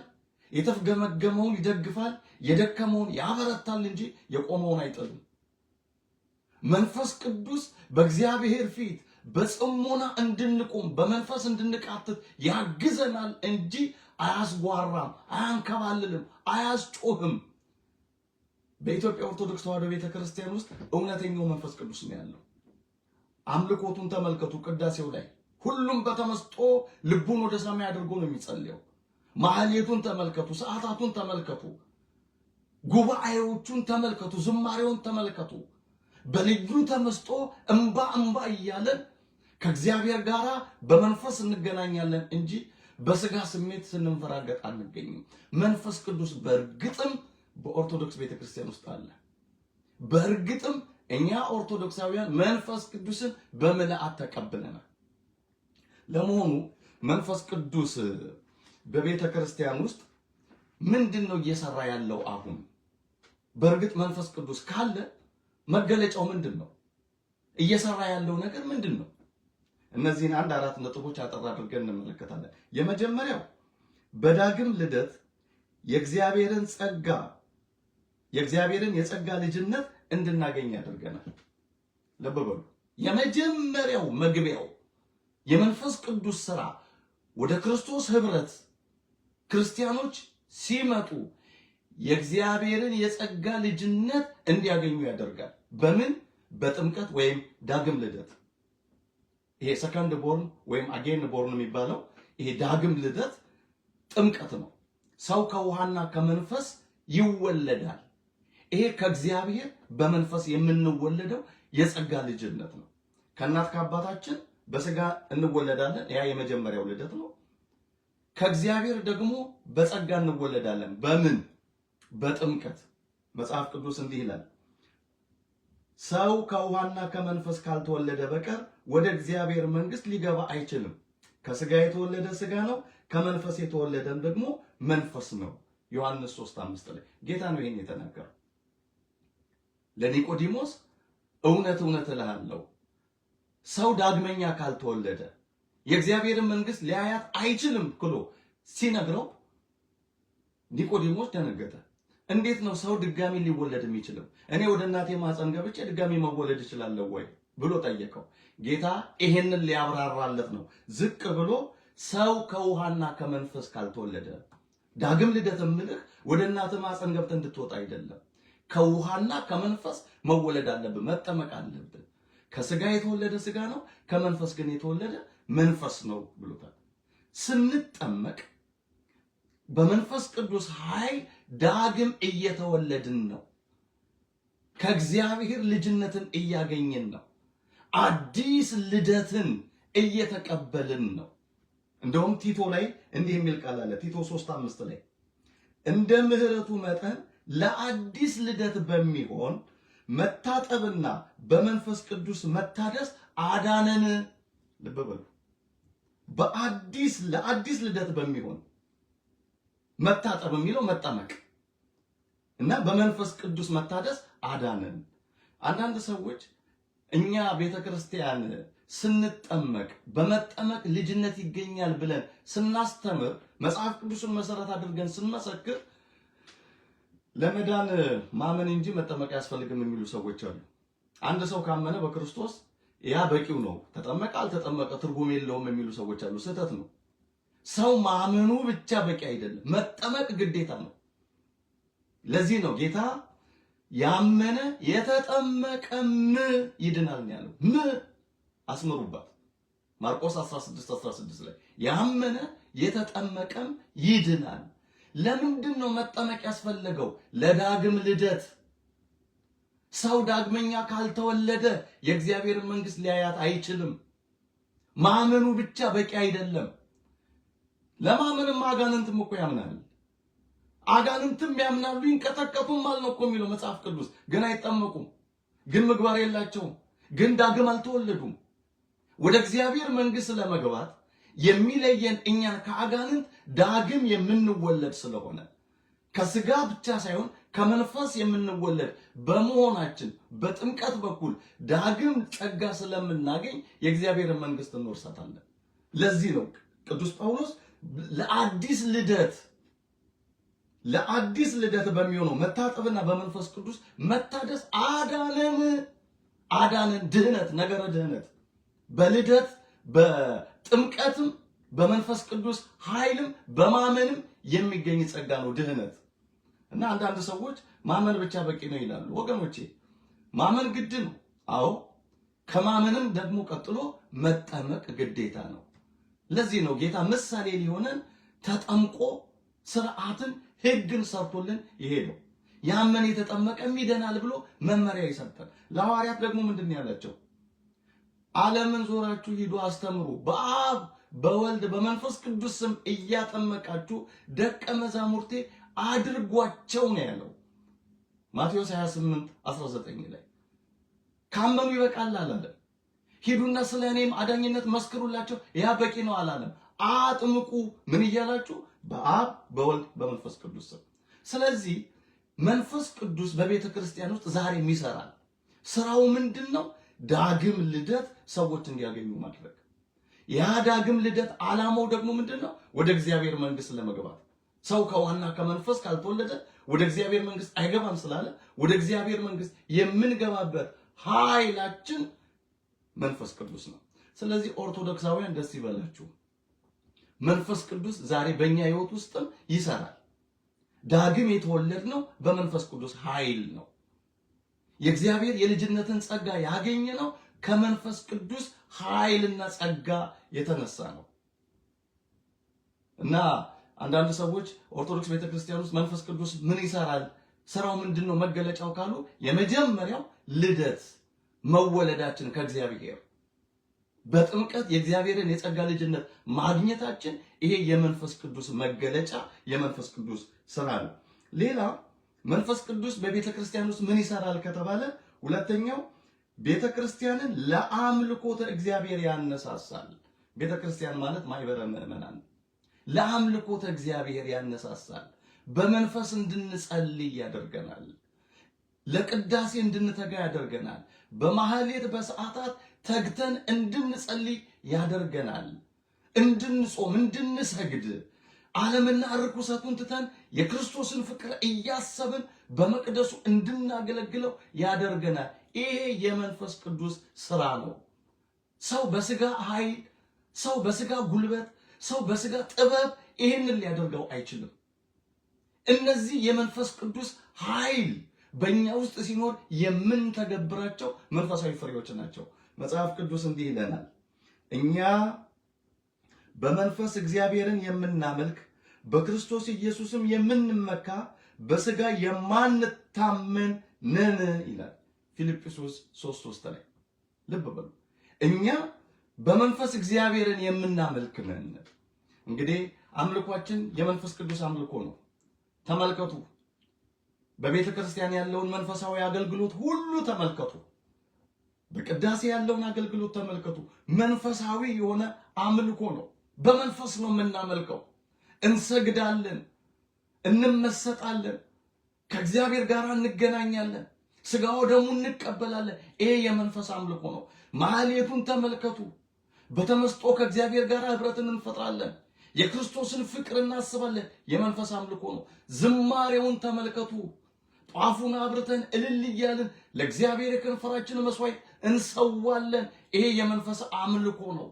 የተፍገመገመውን ይደግፋል፣ የደከመውን ያበረታል እንጂ የቆመውን አይጥልም። መንፈስ ቅዱስ በእግዚአብሔር ፊት በጽሞና እንድንቆም በመንፈስ እንድንቃትት ያግዘናል እንጂ አያስጓራም፣ አያንከባልልም፣ አያስጮህም። በኢትዮጵያ ኦርቶዶክስ ተዋሕዶ ቤተክርስቲያን ውስጥ እውነተኛው መንፈስ ቅዱስ ነው ያለው። አምልኮቱን ተመልከቱ። ቅዳሴው ላይ ሁሉም በተመስጦ ልቡን ወደ ሰማይ አድርጎ ነው የሚጸልየው። ማህሌቱን ተመልከቱ፣ ሰዓታቱን ተመልከቱ፣ ጉባኤዎቹን ተመልከቱ፣ ዝማሬውን ተመልከቱ። በልዩ ተመስጦ እንባ እያለን ከእግዚአብሔር ጋር በመንፈስ እንገናኛለን እንጂ በስጋ ስሜት ስንንፈራገጥ አንገኝም። መንፈስ ቅዱስ በእርግጥም በኦርቶዶክስ ቤተክርስቲያን ውስጥ አለ። በእርግጥም እኛ ኦርቶዶክሳውያን መንፈስ ቅዱስን በምልአት ተቀብለናል። ለመሆኑ መንፈስ ቅዱስ በቤተ ክርስቲያን ውስጥ ምንድነው እየሰራ ያለው? አሁን በእርግጥ መንፈስ ቅዱስ ካለ መገለጫው ምንድነው? እየሰራ ያለው ነገር ምንድነው? እነዚህን አንድ አራት ነጥቦች አጠር አድርገን እንመለከታለን። የመጀመሪያው በዳግም ልደት የእግዚአብሔርን የጸጋ ልጅነት እንድናገኝ ያደርገናል። ልብ በሉ። የመጀመሪያው መግቢያው የመንፈስ ቅዱስ ሥራ ወደ ክርስቶስ ህብረት ክርስቲያኖች ሲመጡ የእግዚአብሔርን የጸጋ ልጅነት እንዲያገኙ ያደርጋል። በምን? በጥምቀት ወይም ዳግም ልደት። ይሄ ሰከንድ ቦርን ወይም አጌን ቦርን የሚባለው ይሄ ዳግም ልደት ጥምቀት ነው። ሰው ከውሃና ከመንፈስ ይወለዳል። ይሄ ከእግዚአብሔር በመንፈስ የምንወለደው የጸጋ ልጅነት ነው። ከእናት ከአባታችን በስጋ እንወለዳለን። ያ የመጀመሪያው ልደት ነው። ከእግዚአብሔር ደግሞ በጸጋ እንወለዳለን። በምን? በጥምቀት። መጽሐፍ ቅዱስ እንዲህ ይላል፣ ሰው ከውሃና ከመንፈስ ካልተወለደ በቀር ወደ እግዚአብሔር መንግስት ሊገባ አይችልም። ከስጋ የተወለደ ስጋ ነው፣ ከመንፈስ የተወለደን ደግሞ መንፈስ ነው። ዮሐንስ 3:5 ላይ ጌታ ነው ይሄን የተናገረው ለኒቆዲሞስ። እውነት እውነት እልሃለሁ ሰው ዳግመኛ ካልተወለደ የእግዚአብሔርን መንግስት ሊያያት አይችልም ብሎ ሲነግረው ኒቆዲሞስ ደነገጠ። እንዴት ነው ሰው ድጋሚ ሊወለድ የሚችለው? እኔ ወደ እናቴ ማህፀን ገብቼ ድጋሚ መወለድ እችላለሁ ወይ ብሎ ጠየቀው። ጌታ ይሄንን ሊያብራራለት ነው ዝቅ ብሎ ሰው ከውሃና ከመንፈስ ካልተወለደ፣ ዳግም ልደት የምልህ ወደ እናቴ ማህፀን ገብተህ እንድትወጣ አይደለም፣ ከውሃና ከመንፈስ መወለድ አለብህ፣ መጠመቅ አለብህ። ከስጋ የተወለደ ስጋ ነው፣ ከመንፈስ ግን የተወለደ መንፈስ ነው ብሎታል። ስንጠመቅ በመንፈስ ቅዱስ ኃይል ዳግም እየተወለድን ነው። ከእግዚአብሔር ልጅነትን እያገኘን ነው። አዲስ ልደትን እየተቀበልን ነው። እንደውም ቲቶ ላይ እንዲህ የሚል ቃል አለ። ቲቶ 3:5 ላይ እንደ ምሕረቱ መጠን ለአዲስ ልደት በሚሆን መታጠብና በመንፈስ ቅዱስ መታደስ አዳነን። ልብ በሉ። ለአዲስ ልደት በሚሆን መታጠብ የሚለው መጠመቅ እና በመንፈስ ቅዱስ መታደስ አዳነን። አንዳንድ ሰዎች እኛ ቤተክርስቲያን ስንጠመቅ በመጠመቅ ልጅነት ይገኛል ብለን ስናስተምር መጽሐፍ ቅዱስን መሰረት አድርገን ስንመሰክር ለመዳን ማመን እንጂ መጠመቅ አያስፈልግም የሚሉ ሰዎች አሉ። አንድ ሰው ካመነ በክርስቶስ ያ በቂው ነው፣ ተጠመቀ አልተጠመቀ ትርጉም የለውም የሚሉ ሰዎች አሉ። ስህተት ነው። ሰው ማመኑ ብቻ በቂ አይደለም፣ መጠመቅ ግዴታ ነው። ለዚህ ነው ጌታ ያመነ የተጠመቀም ይድናል ያለው። አስመሩባት። ማርቆስ 16:16 ላይ ያመነ የተጠመቀም ይድናል። ለምንድን ነው መጠመቅ ያስፈለገው? ለዳግም ልደት። ሰው ዳግመኛ ካልተወለደ የእግዚአብሔር መንግስት ሊያያት አይችልም። ማመኑ ብቻ በቂ አይደለም። ለማመንም አጋንንትም እኮ ያምናል። አጋንንትም ያምናሉ ይንቀጠቀጡም አልነው እኮ የሚለው መጽሐፍ ቅዱስ። ግን አይጠመቁም፣ ግን ምግባር የላቸውም፣ ግን ዳግም አልተወለዱም። ወደ እግዚአብሔር መንግስት ለመግባት የሚለየን እኛን ከአጋንንት ዳግም የምንወለድ ስለሆነ ከስጋ ብቻ ሳይሆን ከመንፈስ የምንወለድ በመሆናችን በጥምቀት በኩል ዳግም ጸጋ ስለምናገኝ የእግዚአብሔርን መንግስት እንወርሳታለን። ለዚህ ነው ቅዱስ ጳውሎስ ለአዲስ ልደት በሚሆነው መታጠብና በመንፈስ ቅዱስ መታደስ አዳነን። ድህነት፣ ነገረ ድህነት በልደት በጥምቀትም በመንፈስ ቅዱስ ኃይልም በማመንም የሚገኝ ጸጋ ነው ድህነት። እና አንዳንድ ሰዎች ማመን ብቻ በቂ ነው ይላሉ። ወገኖቼ ማመን ግድ ነው። አዎ፣ ከማመንም ደግሞ ቀጥሎ መጠመቅ ግዴታ ነው። ለዚህ ነው ጌታ ምሳሌ ሊሆነን ተጠምቆ ስርዓትን ሕግን ሰርቶልን ይሄደው። ያመነ የተጠመቀም ይድናል ብሎ መመሪያ ይሰጣል። ለሐዋርያት ደግሞ ምንድን ያላቸው? ዓለምን ዞራችሁ ሂዱ፣ አስተምሩ፣ በአብ በወልድ በመንፈስ ቅዱስ ስም እያጠመቃችሁ ደቀ መዛሙርቴ አድርጓቸው ነው ያለው። ማቴዎስ 28:19 ላይ ካመኑ ይበቃል አላለም። ሂዱና ስለኔም አዳኝነት መስክሩላቸው ያ በቂ ነው አላለም። አጥምቁ ምን እያላችሁ? በአብ በወልድ በመንፈስ ቅዱስ ስም። ስለዚህ መንፈስ ቅዱስ በቤተ ክርስቲያን ውስጥ ዛሬም ይሰራል። ስራው ምንድነው? ዳግም ልደት ሰዎች እንዲያገኙ ማድረግ። ያ ዳግም ልደት ዓላማው ደግሞ ምንድነው? ወደ እግዚአብሔር መንግስት ለመግባት። ሰው ከዋና ከመንፈስ ካልተወለደ ወደ እግዚአብሔር መንግስት አይገባም ስላለ ወደ እግዚአብሔር መንግስት የምንገባበት ኃይላችን መንፈስ ቅዱስ ነው። ስለዚህ ኦርቶዶክሳውያን ደስ ይበላችሁ። መንፈስ ቅዱስ ዛሬ በእኛ ህይወት ውስጥም ይሰራል። ዳግም የተወለድነው በመንፈስ ቅዱስ ኃይል ነው። የእግዚአብሔር የልጅነትን ጸጋ ያገኘነው ከመንፈስ ቅዱስ ኃይልና ጸጋ የተነሳ ነው። እና አንዳንድ ሰዎች ኦርቶዶክስ ቤተክርስቲያን ውስጥ መንፈስ ቅዱስ ምን ይሰራል? ስራው ምንድነው? መገለጫው ካሉ የመጀመሪያው ልደት መወለዳችን ከእግዚአብሔር በጥምቀት የእግዚአብሔርን የጸጋ ልጅነት ማግኘታችን ይሄ የመንፈስ ቅዱስ መገለጫ የመንፈስ ቅዱስ ስራ ነው። ሌላ መንፈስ ቅዱስ በቤተ ክርስቲያን ውስጥ ምን ይሰራል ከተባለ ሁለተኛው ቤተ ክርስቲያንን ለአምልኮተ እግዚአብሔር ያነሳሳል። ቤተ ክርስቲያን ማለት ማህበረ ምዕመናን ለአምልኮተ እግዚአብሔር ያነሳሳል። በመንፈስ እንድንጸልይ ያደርገናል። ለቅዳሴ እንድንተጋ ያደርገናል። በማህሌት በሰዓታት ተግተን እንድንጸልይ ያደርገናል። እንድንጾም፣ እንድንሰግድ ዓለምና ርኩሰቱን ትተን የክርስቶስን ፍቅር እያሰብን በመቅደሱ እንድናገለግለው ያደርገናል። ይሄ የመንፈስ ቅዱስ ስራ ነው። ሰው በስጋ ኃይል፣ ሰው በስጋ ጉልበት፣ ሰው በስጋ ጥበብ ይሄንን ሊያደርገው አይችልም። እነዚህ የመንፈስ ቅዱስ ኃይል በእኛ ውስጥ ሲኖር የምንተገብራቸው መንፈሳዊ ፍሬዎች ናቸው። መጽሐፍ ቅዱስ እንዲህ ይለናል፣ እኛ በመንፈስ እግዚአብሔርን የምናመልክ በክርስቶስ ኢየሱስም የምንመካ በስጋ የማንታመን ነን ይላል ፊልጵስዩስ 3:3 ላይ። ልብ በሉ፣ እኛ በመንፈስ እግዚአብሔርን የምናመልክ ነን። እንግዲህ አምልኳችን የመንፈስ ቅዱስ አምልኮ ነው። ተመልከቱ፣ በቤተ ክርስቲያን ያለውን መንፈሳዊ አገልግሎት ሁሉ ተመልከቱ። በቅዳሴ ያለውን አገልግሎት ተመልከቱ። መንፈሳዊ የሆነ አምልኮ ነው። በመንፈስ ነው የምናመልከው። እንሰግዳለን፣ እንመሰጣለን፣ ከእግዚአብሔር ጋር እንገናኛለን፣ ስጋው ደሙ እንቀበላለን። ይሄ የመንፈስ አምልኮ ነው። ማህሌቱን ተመልከቱ። በተመስጦ ከእግዚአብሔር ጋር ህብረትን እንፈጥራለን። የክርስቶስን ፍቅር እናስባለን። የመንፈስ አምልኮ ነው። ዝማሬውን ተመልከቱ። ጧፉን አብርተን እልል እያልን ለእግዚአብሔር የከንፈራችንን መስዋዕት እንሰዋለን። ይሄ የመንፈስ አምልኮ ነው።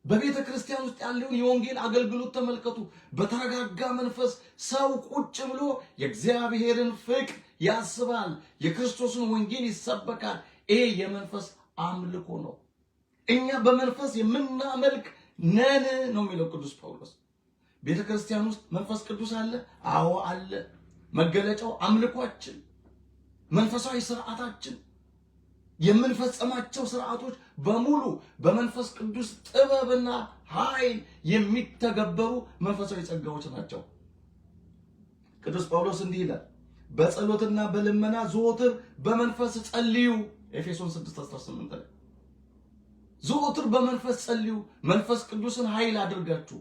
በቤተ ክርስቲያን ውስጥ ያለውን የወንጌል አገልግሎት ተመልከቱ። በተረጋጋ መንፈስ ሰው ቁጭ ብሎ የእግዚአብሔርን ፍቅር ያስባል። የክርስቶስን ወንጌል ይሰበካል። ይሄ የመንፈስ አምልኮ ነው። እኛ በመንፈስ የምናመልክ ነን ነው የሚለው ቅዱስ ጳውሎስ። ቤተ ክርስቲያን ውስጥ መንፈስ ቅዱስ አለ? አዎ አለ። መገለጫው አምልኳችን፣ መንፈሳዊ ስርዓታችን፣ የምንፈጸማቸው ስርዓቶች በሙሉ በመንፈስ ቅዱስ ጥበብና ኃይል የሚተገበሩ መንፈሳዊ ጸጋዎች ናቸው። ቅዱስ ጳውሎስ እንዲህ ይላል፣ በጸሎትና በልመና ዘወትር በመንፈስ ጸልዩ። ኤፌሶን 6:18 ላይ ዘወትር በመንፈስ ጸልዩ። መንፈስ ቅዱስን ኃይል አድርጋችሁ፣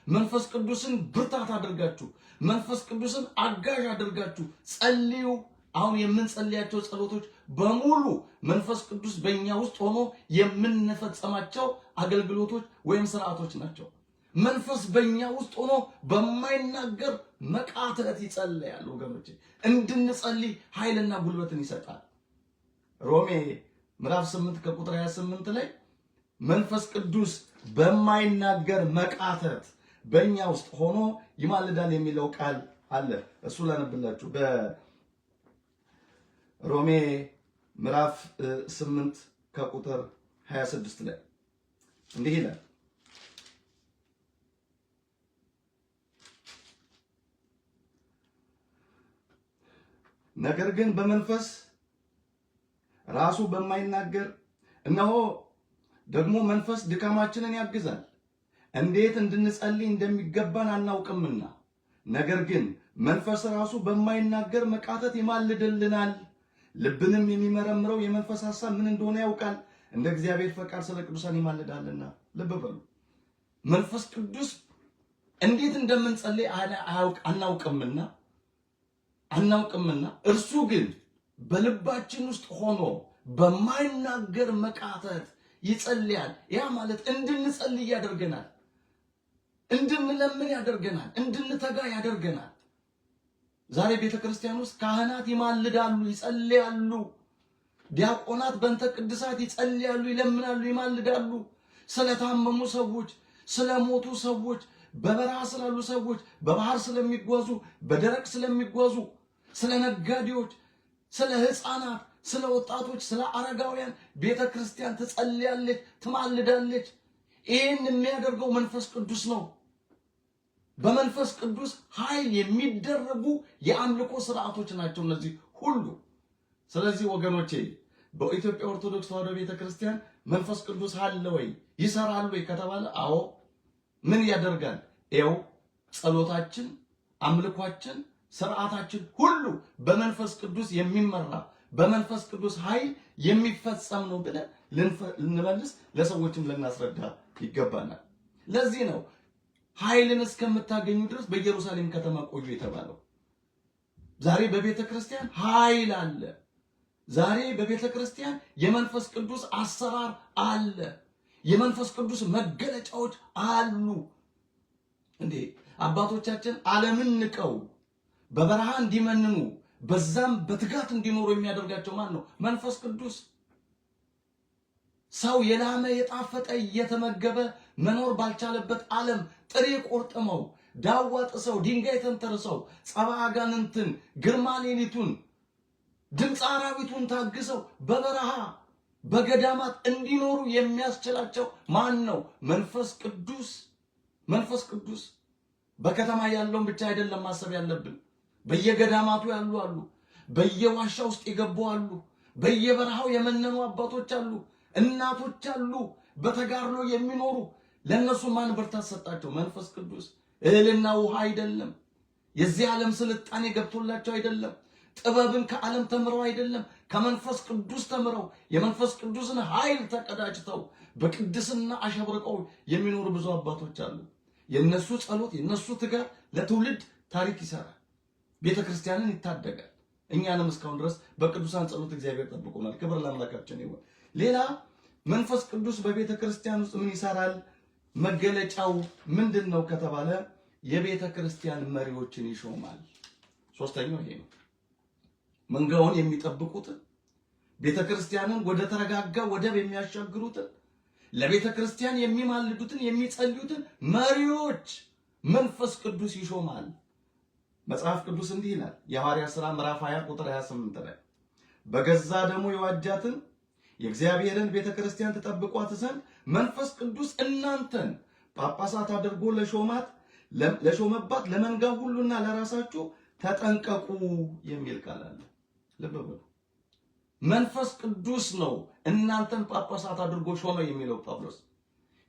መንፈስ ቅዱስን ብርታት አድርጋችሁ፣ መንፈስ ቅዱስን አጋዥ አድርጋችሁ ጸልዩ። አሁን የምንጸልያቸው ጸሎቶች በሙሉ መንፈስ ቅዱስ በእኛ ውስጥ ሆኖ የምንፈጸማቸው አገልግሎቶች ወይም ስርዓቶች ናቸው። መንፈስ በእኛ ውስጥ ሆኖ በማይናገር መቃተት ይጸልያል። ወገኖቼ እንድንጸልይ ኃይልና ጉልበትን ይሰጣል። ሮሜ ምዕራፍ 8 ከቁጥር 28 ላይ መንፈስ ቅዱስ በማይናገር መቃተት በእኛ ውስጥ ሆኖ ይማልዳል የሚለው ቃል አለ። እሱ ላነብላችሁ። በሮሜ ምዕራፍ 8 ከቁጥር 26 ላይ እንዲህ ይላል፣ ነገር ግን በመንፈስ ራሱ በማይናገር እነሆ ደግሞ መንፈስ ድካማችንን ያግዛል፣ እንዴት እንድንጸልይ እንደሚገባን አናውቅምና፣ ነገር ግን መንፈስ ራሱ በማይናገር መቃተት ይማልድልናል። ልብንም የሚመረምረው የመንፈስ ሐሳብ ምን እንደሆነ ያውቃል፣ እንደ እግዚአብሔር ፈቃድ ስለ ቅዱሳን ይማልዳልና። ልብ በሉ። መንፈስ ቅዱስ እንዴት እንደምንጸልይ አናውቅምና እርሱ ግን በልባችን ውስጥ ሆኖ በማይናገር መቃተት ይጸልያል። ያ ማለት እንድንጸልይ ያደርገናል፣ እንድንለምን ያደርገናል፣ እንድንተጋ ያደርገናል። ዛሬ ቤተክርስቲያን ውስጥ ካህናት ይማልዳሉ፣ ይጸልያሉ። ዲያቆናት በእንተ ቅድሳት ይጸልያሉ፣ ይለምናሉ፣ ይማልዳሉ። ስለታመሙ ሰዎች፣ ስለሞቱ ሰዎች፣ በበረሃ ስላሉ ሰዎች፣ በባህር ስለሚጓዙ፣ በደረቅ ስለሚጓዙ፣ ስለ ነጋዴዎች፣ ስለ ሕፃናት፣ ስለ ወጣቶች፣ ስለ አረጋውያን ቤተክርስቲያን ትጸልያለች፣ ትማልዳለች። ይህን የሚያደርገው መንፈስ ቅዱስ ነው። በመንፈስ ቅዱስ ኃይል የሚደረጉ የአምልኮ ስርዓቶች ናቸው እነዚህ ሁሉ። ስለዚህ ወገኖቼ በኢትዮጵያ ኦርቶዶክስ ተዋሕዶ ቤተክርስቲያን መንፈስ ቅዱስ አለ ወይ ይሰራል ወይ ከተባለ አዎ። ምን ያደርጋል? ይኸው ጸሎታችን፣ አምልኳችን፣ ስርዓታችን ሁሉ በመንፈስ ቅዱስ የሚመራ በመንፈስ ቅዱስ ኃይል የሚፈጸም ነው ብለን ልንመልስ ለሰዎችም ልናስረዳ ይገባናል። ለዚህ ነው ኃይልን እስከምታገኙ ድረስ በኢየሩሳሌም ከተማ ቆዩ የተባለው። ዛሬ በቤተ ክርስቲያን ኃይል አለ። ዛሬ በቤተ ክርስቲያን የመንፈስ ቅዱስ አሰራር አለ። የመንፈስ ቅዱስ መገለጫዎች አሉ። እንዴ አባቶቻችን ዓለምን ንቀው በበረሃ እንዲመንኑ በዛም በትጋት እንዲኖሩ የሚያደርጋቸው ማን ነው? መንፈስ ቅዱስ። ሰው የላመ የጣፈጠ እየተመገበ መኖር ባልቻለበት ዓለም ጥሬ ቆርጥመው ዳዋ ጥሰው ድንጋይ ተንተርሰው ጸባ አጋንንትን ግርማ ሌሊቱን ድምፅ አራዊቱን ታግሰው በበረሃ በገዳማት እንዲኖሩ የሚያስችላቸው ማን ነው? መንፈስ ቅዱስ። መንፈስ ቅዱስ። በከተማ ያለውን ብቻ አይደለም ማሰብ ያለብን። በየገዳማቱ ያሉ አሉ፣ በየዋሻ ውስጥ የገቡ አሉ፣ በየበረሃው የመነኑ አባቶች አሉ፣ እናቶች አሉ፣ በተጋድሎ የሚኖሩ። ለነሱ ማን ብርታት ሰጣቸው? መንፈስ ቅዱስ። እህልና ውሃ አይደለም። የዚህ ዓለም ስልጣኔ ገብቶላቸው አይደለም። ጥበብን ከዓለም ተምረው አይደለም። ከመንፈስ ቅዱስ ተምረው የመንፈስ ቅዱስን ኃይል ተቀዳጅተው በቅድስና አሸብርቀው የሚኖሩ ብዙ አባቶች አሉ። የነሱ ጸሎት፣ የነሱ ትጋት ለትውልድ ታሪክ ይሰራል፣ ቤተክርስቲያንን ይታደጋል። እኛንም እስካሁን ድረስ በቅዱሳን ጸሎት እግዚአብሔር ጠብቆናል። ክብር ለአምላካችን ይሁን። ሌላ መንፈስ ቅዱስ በቤተክርስቲያን ውስጥ ምን ይሰራል? መገለጫው ምንድነው ከተባለ የቤተክርስቲያን መሪዎችን ይሾማል። ሶስተኛው ይሄ ነው። መንጋውን የሚጠብቁትን፣ ቤተክርስቲያንን ወደ ተረጋጋ ወደብ የሚያሻግሩትን፣ ለቤተክርስቲያን የሚማልዱትን፣ የሚጸልዩትን መሪዎች መንፈስ ቅዱስ ይሾማል። መጽሐፍ ቅዱስ እንዲህ ይላል። የሐዋርያት ሥራ ምዕራፍ 20 ቁጥር 28 ላይ በገዛ ደሙ የዋጃትን የእግዚአብሔርን ቤተክርስቲያን ተጠብቋት ዘንድ መንፈስ ቅዱስ እናንተን ጳጳሳት አድርጎ ለሾመባት ለመንጋው ሁሉና ለራሳችሁ ተጠንቀቁ የሚል ቃል አለ። ልብ በሉ። መንፈስ ቅዱስ ነው እናንተን ጳጳሳት አድርጎ ሾመ የሚለው ጳውሎስ።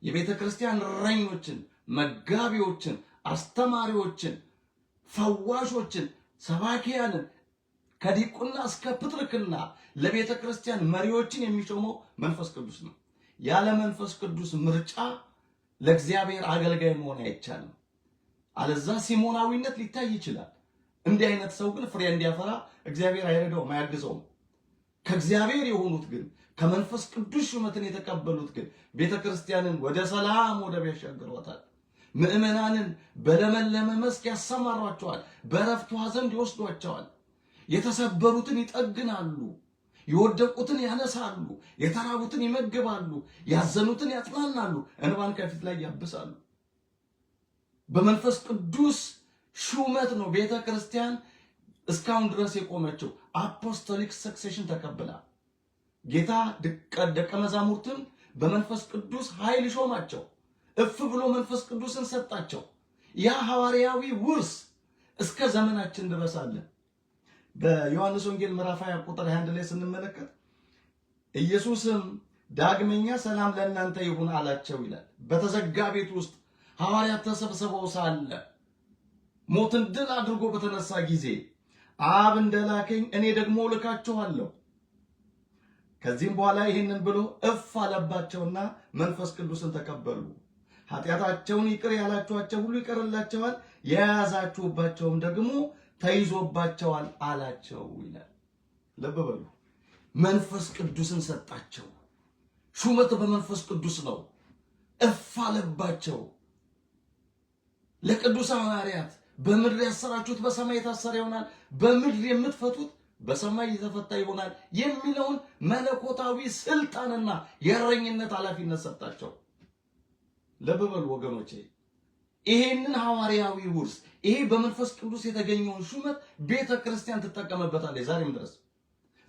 የቤተክርስቲያን እረኞችን፣ መጋቢዎችን፣ አስተማሪዎችን፣ ፈዋሾችን፣ ሰባኪያንን ከዲቁና እስከ ፕትርክና ለቤተ ክርስቲያን መሪዎችን የሚሾመው መንፈስ ቅዱስ ነው። ያለ መንፈስ ቅዱስ ምርጫ ለእግዚአብሔር አገልጋይ መሆን አይቻልም። አለዛ ሲሞናዊነት ሊታይ ይችላል። እንዲህ አይነት ሰው ግን ፍሬ እንዲያፈራ እግዚአብሔር አይረዳውም፣ አያግዘውም። ከእግዚአብሔር የሆኑት ግን ከመንፈስ ቅዱስ ሹመትን የተቀበሉት ግን ቤተ ክርስቲያንን ወደ ሰላም ወደብ ያሻግሯታል። ምእመናንን በለመለመ መስክ ያሰማሯቸዋል። በዕረፍት ውኃ ዘንድ ይወስዷቸዋል። የተሰበሩትን ይጠግናሉ፣ የወደቁትን ያነሳሉ፣ የተራቡትን ይመግባሉ፣ ያዘኑትን ያጽናናሉ፣ እንባን ከፊት ላይ ያብሳሉ። በመንፈስ ቅዱስ ሹመት ነው ቤተ ክርስቲያን እስካሁን ድረስ የቆመችው። አፖስቶሊክ ሰክሴሽን ተቀብላ ጌታ ደቀ መዛሙርትን በመንፈስ ቅዱስ ኃይል ሾማቸው። እፍ ብሎ መንፈስ ቅዱስን ሰጣቸው። ያ ሐዋርያዊ ውርስ እስከ ዘመናችን ድረስ አለ። በዮሐንስ ወንጌል ምዕራፍ 20 ቁጥር 21 ላይ ስንመለከት ኢየሱስም ዳግመኛ ሰላም ለእናንተ ይሁን አላቸው ይላል። በተዘጋ ቤት ውስጥ ሐዋርያት ተሰብስበው ሳለ ሞትን ድል አድርጎ በተነሳ ጊዜ አብ እንደላከኝ እኔ ደግሞ ልካችኋለሁ። ከዚህም በኋላ ይህንን ብሎ እፍ አለባቸውና መንፈስ ቅዱስን ተቀበሉ። ኃጢአታቸውን ይቅር ያላችኋቸው ሁሉ ይቀርላቸዋል፣ የያዛችሁባቸውም ደግሞ ተይዞባቸዋል አላቸው ይላል። ልብ በሉ። መንፈስ ቅዱስን ሰጣቸው። ሹመት በመንፈስ ቅዱስ ነው። እፍ አለባቸው። ለቅዱሳን ሐዋርያት በምድር ያሰራችሁት በሰማይ የታሰረ ይሆናል፣ በምድር የምትፈቱት በሰማይ የተፈታ ይሆናል የሚለውን መለኮታዊ ስልጣንና የእረኝነት ኃላፊነት ሰጣቸው። ልብ በሉ ወገኖቼ፣ ይሄንን ሐዋርያዊ ውርስ፣ ይሄ በመንፈስ ቅዱስ የተገኘውን ሹመት ቤተ ክርስቲያን ትጠቀምበታለች ዛሬም ድረስ።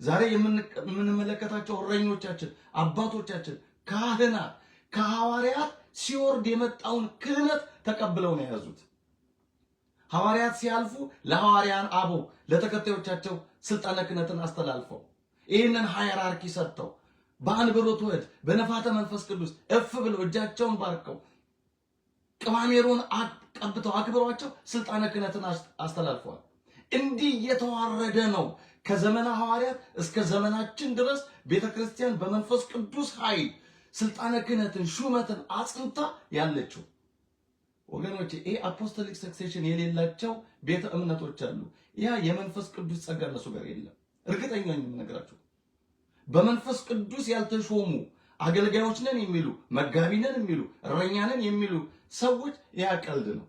ዛሬ የምንመለከታቸው እረኞቻችን፣ አባቶቻችን፣ ካህናት ከሐዋርያት ሲወርድ የመጣውን ክህነት ተቀብለው ነው የያዙት። ሐዋርያት ሲያልፉ ለሐዋርያን አበው ለተከታዮቻቸው ስልጣነ ክህነትን አስተላልፈው ይህንን ሃይራርኪ ሰጥተው በአንብሮተ እድ በነፋተ መንፈስ ቅዱስ እፍ ብለው እጃቸውን ባርከው ቅባሜሮን ቀብተው አክብሯቸው ስልጣነ ክህነትን አስተላልፈዋል። እንዲህ እየተዋረደ ነው ከዘመነ ሐዋርያት እስከ ዘመናችን ድረስ ቤተክርስቲያን በመንፈስ ቅዱስ ኃይል ስልጣነ ክህነትን ሹመትን አጽንታ ያለችው። ወገኖቼ ይሄ አፖስቶሊክ ሰክሴሽን የሌላቸው ቤተ እምነቶች አሉ። ያ የመንፈስ ቅዱስ ጸጋ እነሱ ጋር የለም። እርግጠኛ ነኝ የምነግራችሁ። በመንፈስ ቅዱስ ያልተሾሙ አገልጋዮች ነን የሚሉ መጋቢ ነን የሚሉ እረኛ ነን የሚሉ ሰዎች ያ ቀልድ ነው።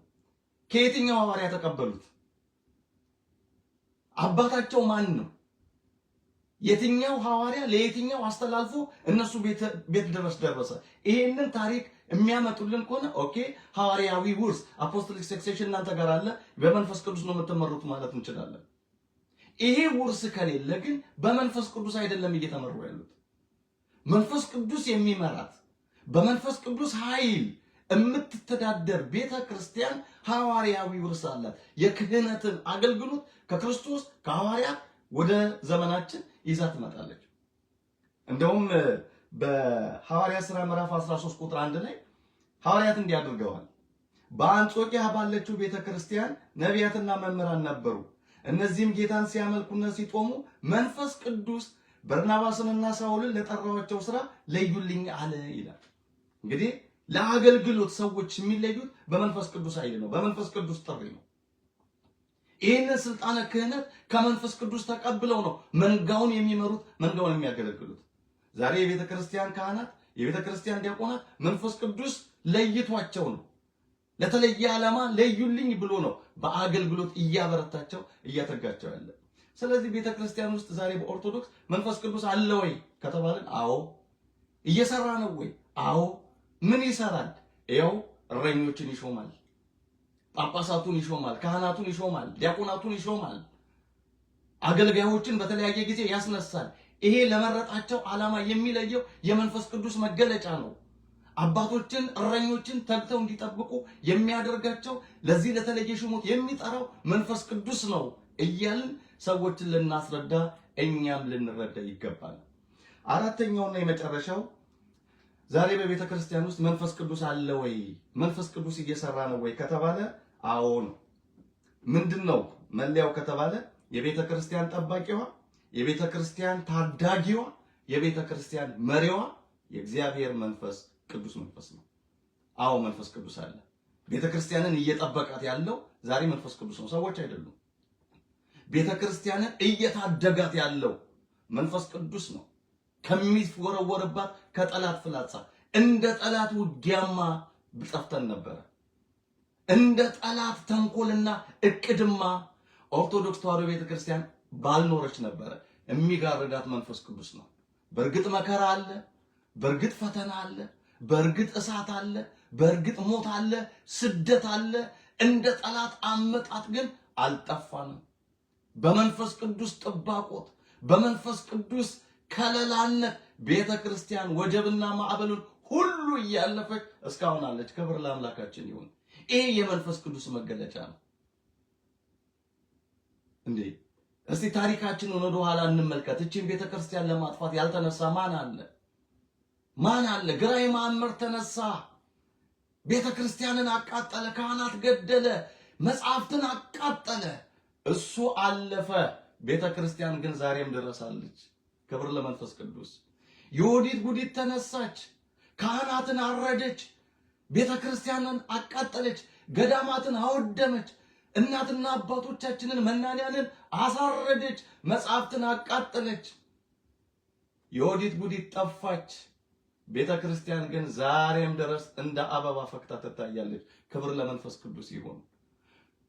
ከየትኛው ሐዋርያ ተቀበሉት? አባታቸው ማን ነው? የትኛው ሐዋርያ ለየትኛው አስተላልፎ እነሱ ቤት ድረስ ደረሰ? ይሄንን ታሪክ የሚያመጡልን ከሆነ ኦኬ ሐዋርያዊ ውርስ አፖስቶሊክ ሰክሴሽን እናንተ ጋር አለ፣ በመንፈስ ቅዱስ ነው የምትመሩት ማለት እንችላለን። ይሄ ውርስ ከሌለ ግን በመንፈስ ቅዱስ አይደለም እየተመሩ ያሉት። መንፈስ ቅዱስ የሚመራት በመንፈስ ቅዱስ ኃይል የምትተዳደር ቤተ ክርስቲያን ሐዋርያዊ ውርስ አላት። የክህነትን አገልግሎት ከክርስቶስ ከሐዋርያት ወደ ዘመናችን ይዛ ትመጣለች። እንደውም በሐዋርያ ሥራ ምዕራፍ 13 ቁጥር 1 ላይ ሐዋርያት እንዲህ አድርገዋል። በአንጾኪያ ባለችው ቤተ ክርስቲያን ነቢያትና መምህራን ነበሩ። እነዚህም ጌታን ሲያመልኩና ሲጦሙ መንፈስ ቅዱስ በርናባስንና ሳውልን ለጠራቸው ሥራ ለዩልኝ አለ ይላል። እንግዲህ ለአገልግሎት ሰዎች የሚለዩት በመንፈስ ቅዱስ ኃይል ነው፣ በመንፈስ ቅዱስ ጥሪ ነው። ይህንን ስልጣነ ክህነት ከመንፈስ ቅዱስ ተቀብለው ነው መንጋውን የሚመሩት፣ መንጋውን የሚያገለግሉት። ዛሬ የቤተ ክርስቲያን ካህናት፣ የቤተ ክርስቲያን ዲያቆናት መንፈስ ቅዱስ ለይቷቸው ነው ለተለየ ዓላማ ለዩልኝ ብሎ ነው በአገልግሎት እያበረታቸው እያተጋቸው ያለ። ስለዚህ ቤተ ክርስቲያን ውስጥ ዛሬ በኦርቶዶክስ መንፈስ ቅዱስ አለ ወይ ከተባለን አዎ። እየሰራ ነው ወይ? አዎ። ምን ይሰራል? ይኸው እረኞችን ይሾማል፣ ጳጳሳቱን ይሾማል፣ ካህናቱን ይሾማል፣ ዲያቆናቱን ይሾማል፣ አገልጋዮችን በተለያየ ጊዜ ያስነሳል። ይሄ ለመረጣቸው ዓላማ የሚለየው የመንፈስ ቅዱስ መገለጫ ነው። አባቶችን እረኞችን ተግተው እንዲጠብቁ የሚያደርጋቸው ለዚህ ለተለየ ሹመት የሚጠራው መንፈስ ቅዱስ ነው እያልን ሰዎችን ልናስረዳ እኛም ልንረዳ ይገባል። አራተኛውና የመጨረሻው ዛሬ በቤተ ክርስቲያን ውስጥ መንፈስ ቅዱስ አለ ወይ? መንፈስ ቅዱስ እየሰራ ነው ወይ ከተባለ አዎ ነው። ምንድነው መለያው ከተባለ የቤተ ክርስቲያን ጠባቂዋ፣ የቤተ ክርስቲያን ታዳጊዋ፣ የቤተ ክርስቲያን መሪዋ የእግዚአብሔር መንፈስ ቅዱስ መንፈስ ነው። አዎ መንፈስ ቅዱስ አለ። ቤተ ክርስቲያንን እየጠበቃት ያለው ዛሬ መንፈስ ቅዱስ ነው፣ ሰዎች አይደሉም። ቤተ ክርስቲያንን እየታደጋት ያለው መንፈስ ቅዱስ ነው። ከሚወረወርባት ከጠላት ፍላጻ እንደ ጠላት ውጊያማ ብጠፍተን ነበረ። እንደ ጠላት ተንኮልና እቅድማ ኦርቶዶክስ ተዋሕዶ ቤተክርስቲያን ባልኖረች ነበረ። የሚጋርዳት መንፈስ ቅዱስ ነው። በእርግጥ መከራ አለ፣ በእርግጥ ፈተና አለ፣ በእርግጥ እሳት አለ፣ በእርግጥ ሞት አለ፣ ስደት አለ። እንደ ጠላት አመጣጥ ግን አልጠፋንም። በመንፈስ ቅዱስ ጥባቆት፣ በመንፈስ ቅዱስ ከለላነት ቤተ ክርስቲያን ወጀብና ማዕበሉን ሁሉ እያለፈች እስካሁን አለች። ክብር ለአምላካችን ይሁን። ይሄ የመንፈስ ቅዱስ መገለጫ ነው። እንዴ እስቲ ታሪካችንን ወደ ኋላ እንመልከት። እቺን ቤተ ክርስቲያን ለማጥፋት ያልተነሳ ማን አለ? ማን አለ? ግራኝ ማመር ተነሳ፣ ቤተ ክርስቲያንን አቃጠለ፣ ካህናት ገደለ፣ መጽሐፍትን አቃጠለ። እሱ አለፈ። ቤተ ክርስቲያን ግን ዛሬም ድረሳለች። ክብር ለመንፈስ ቅዱስ። የወዲት ጉዲት ተነሳች፣ ካህናትን አረደች፣ ቤተክርስቲያንን አቃጠለች፣ ገዳማትን አወደመች፣ እናትና አባቶቻችንን መናንያንን አሳረደች፣ መጻሕፍትን አቃጠለች። የወዲት ጉዲት ጠፋች። ቤተክርስቲያን ግን ዛሬም ድረስ እንደ አበባ ፈክታ ትታያለች። ክብር ለመንፈስ ቅዱስ ይሁን።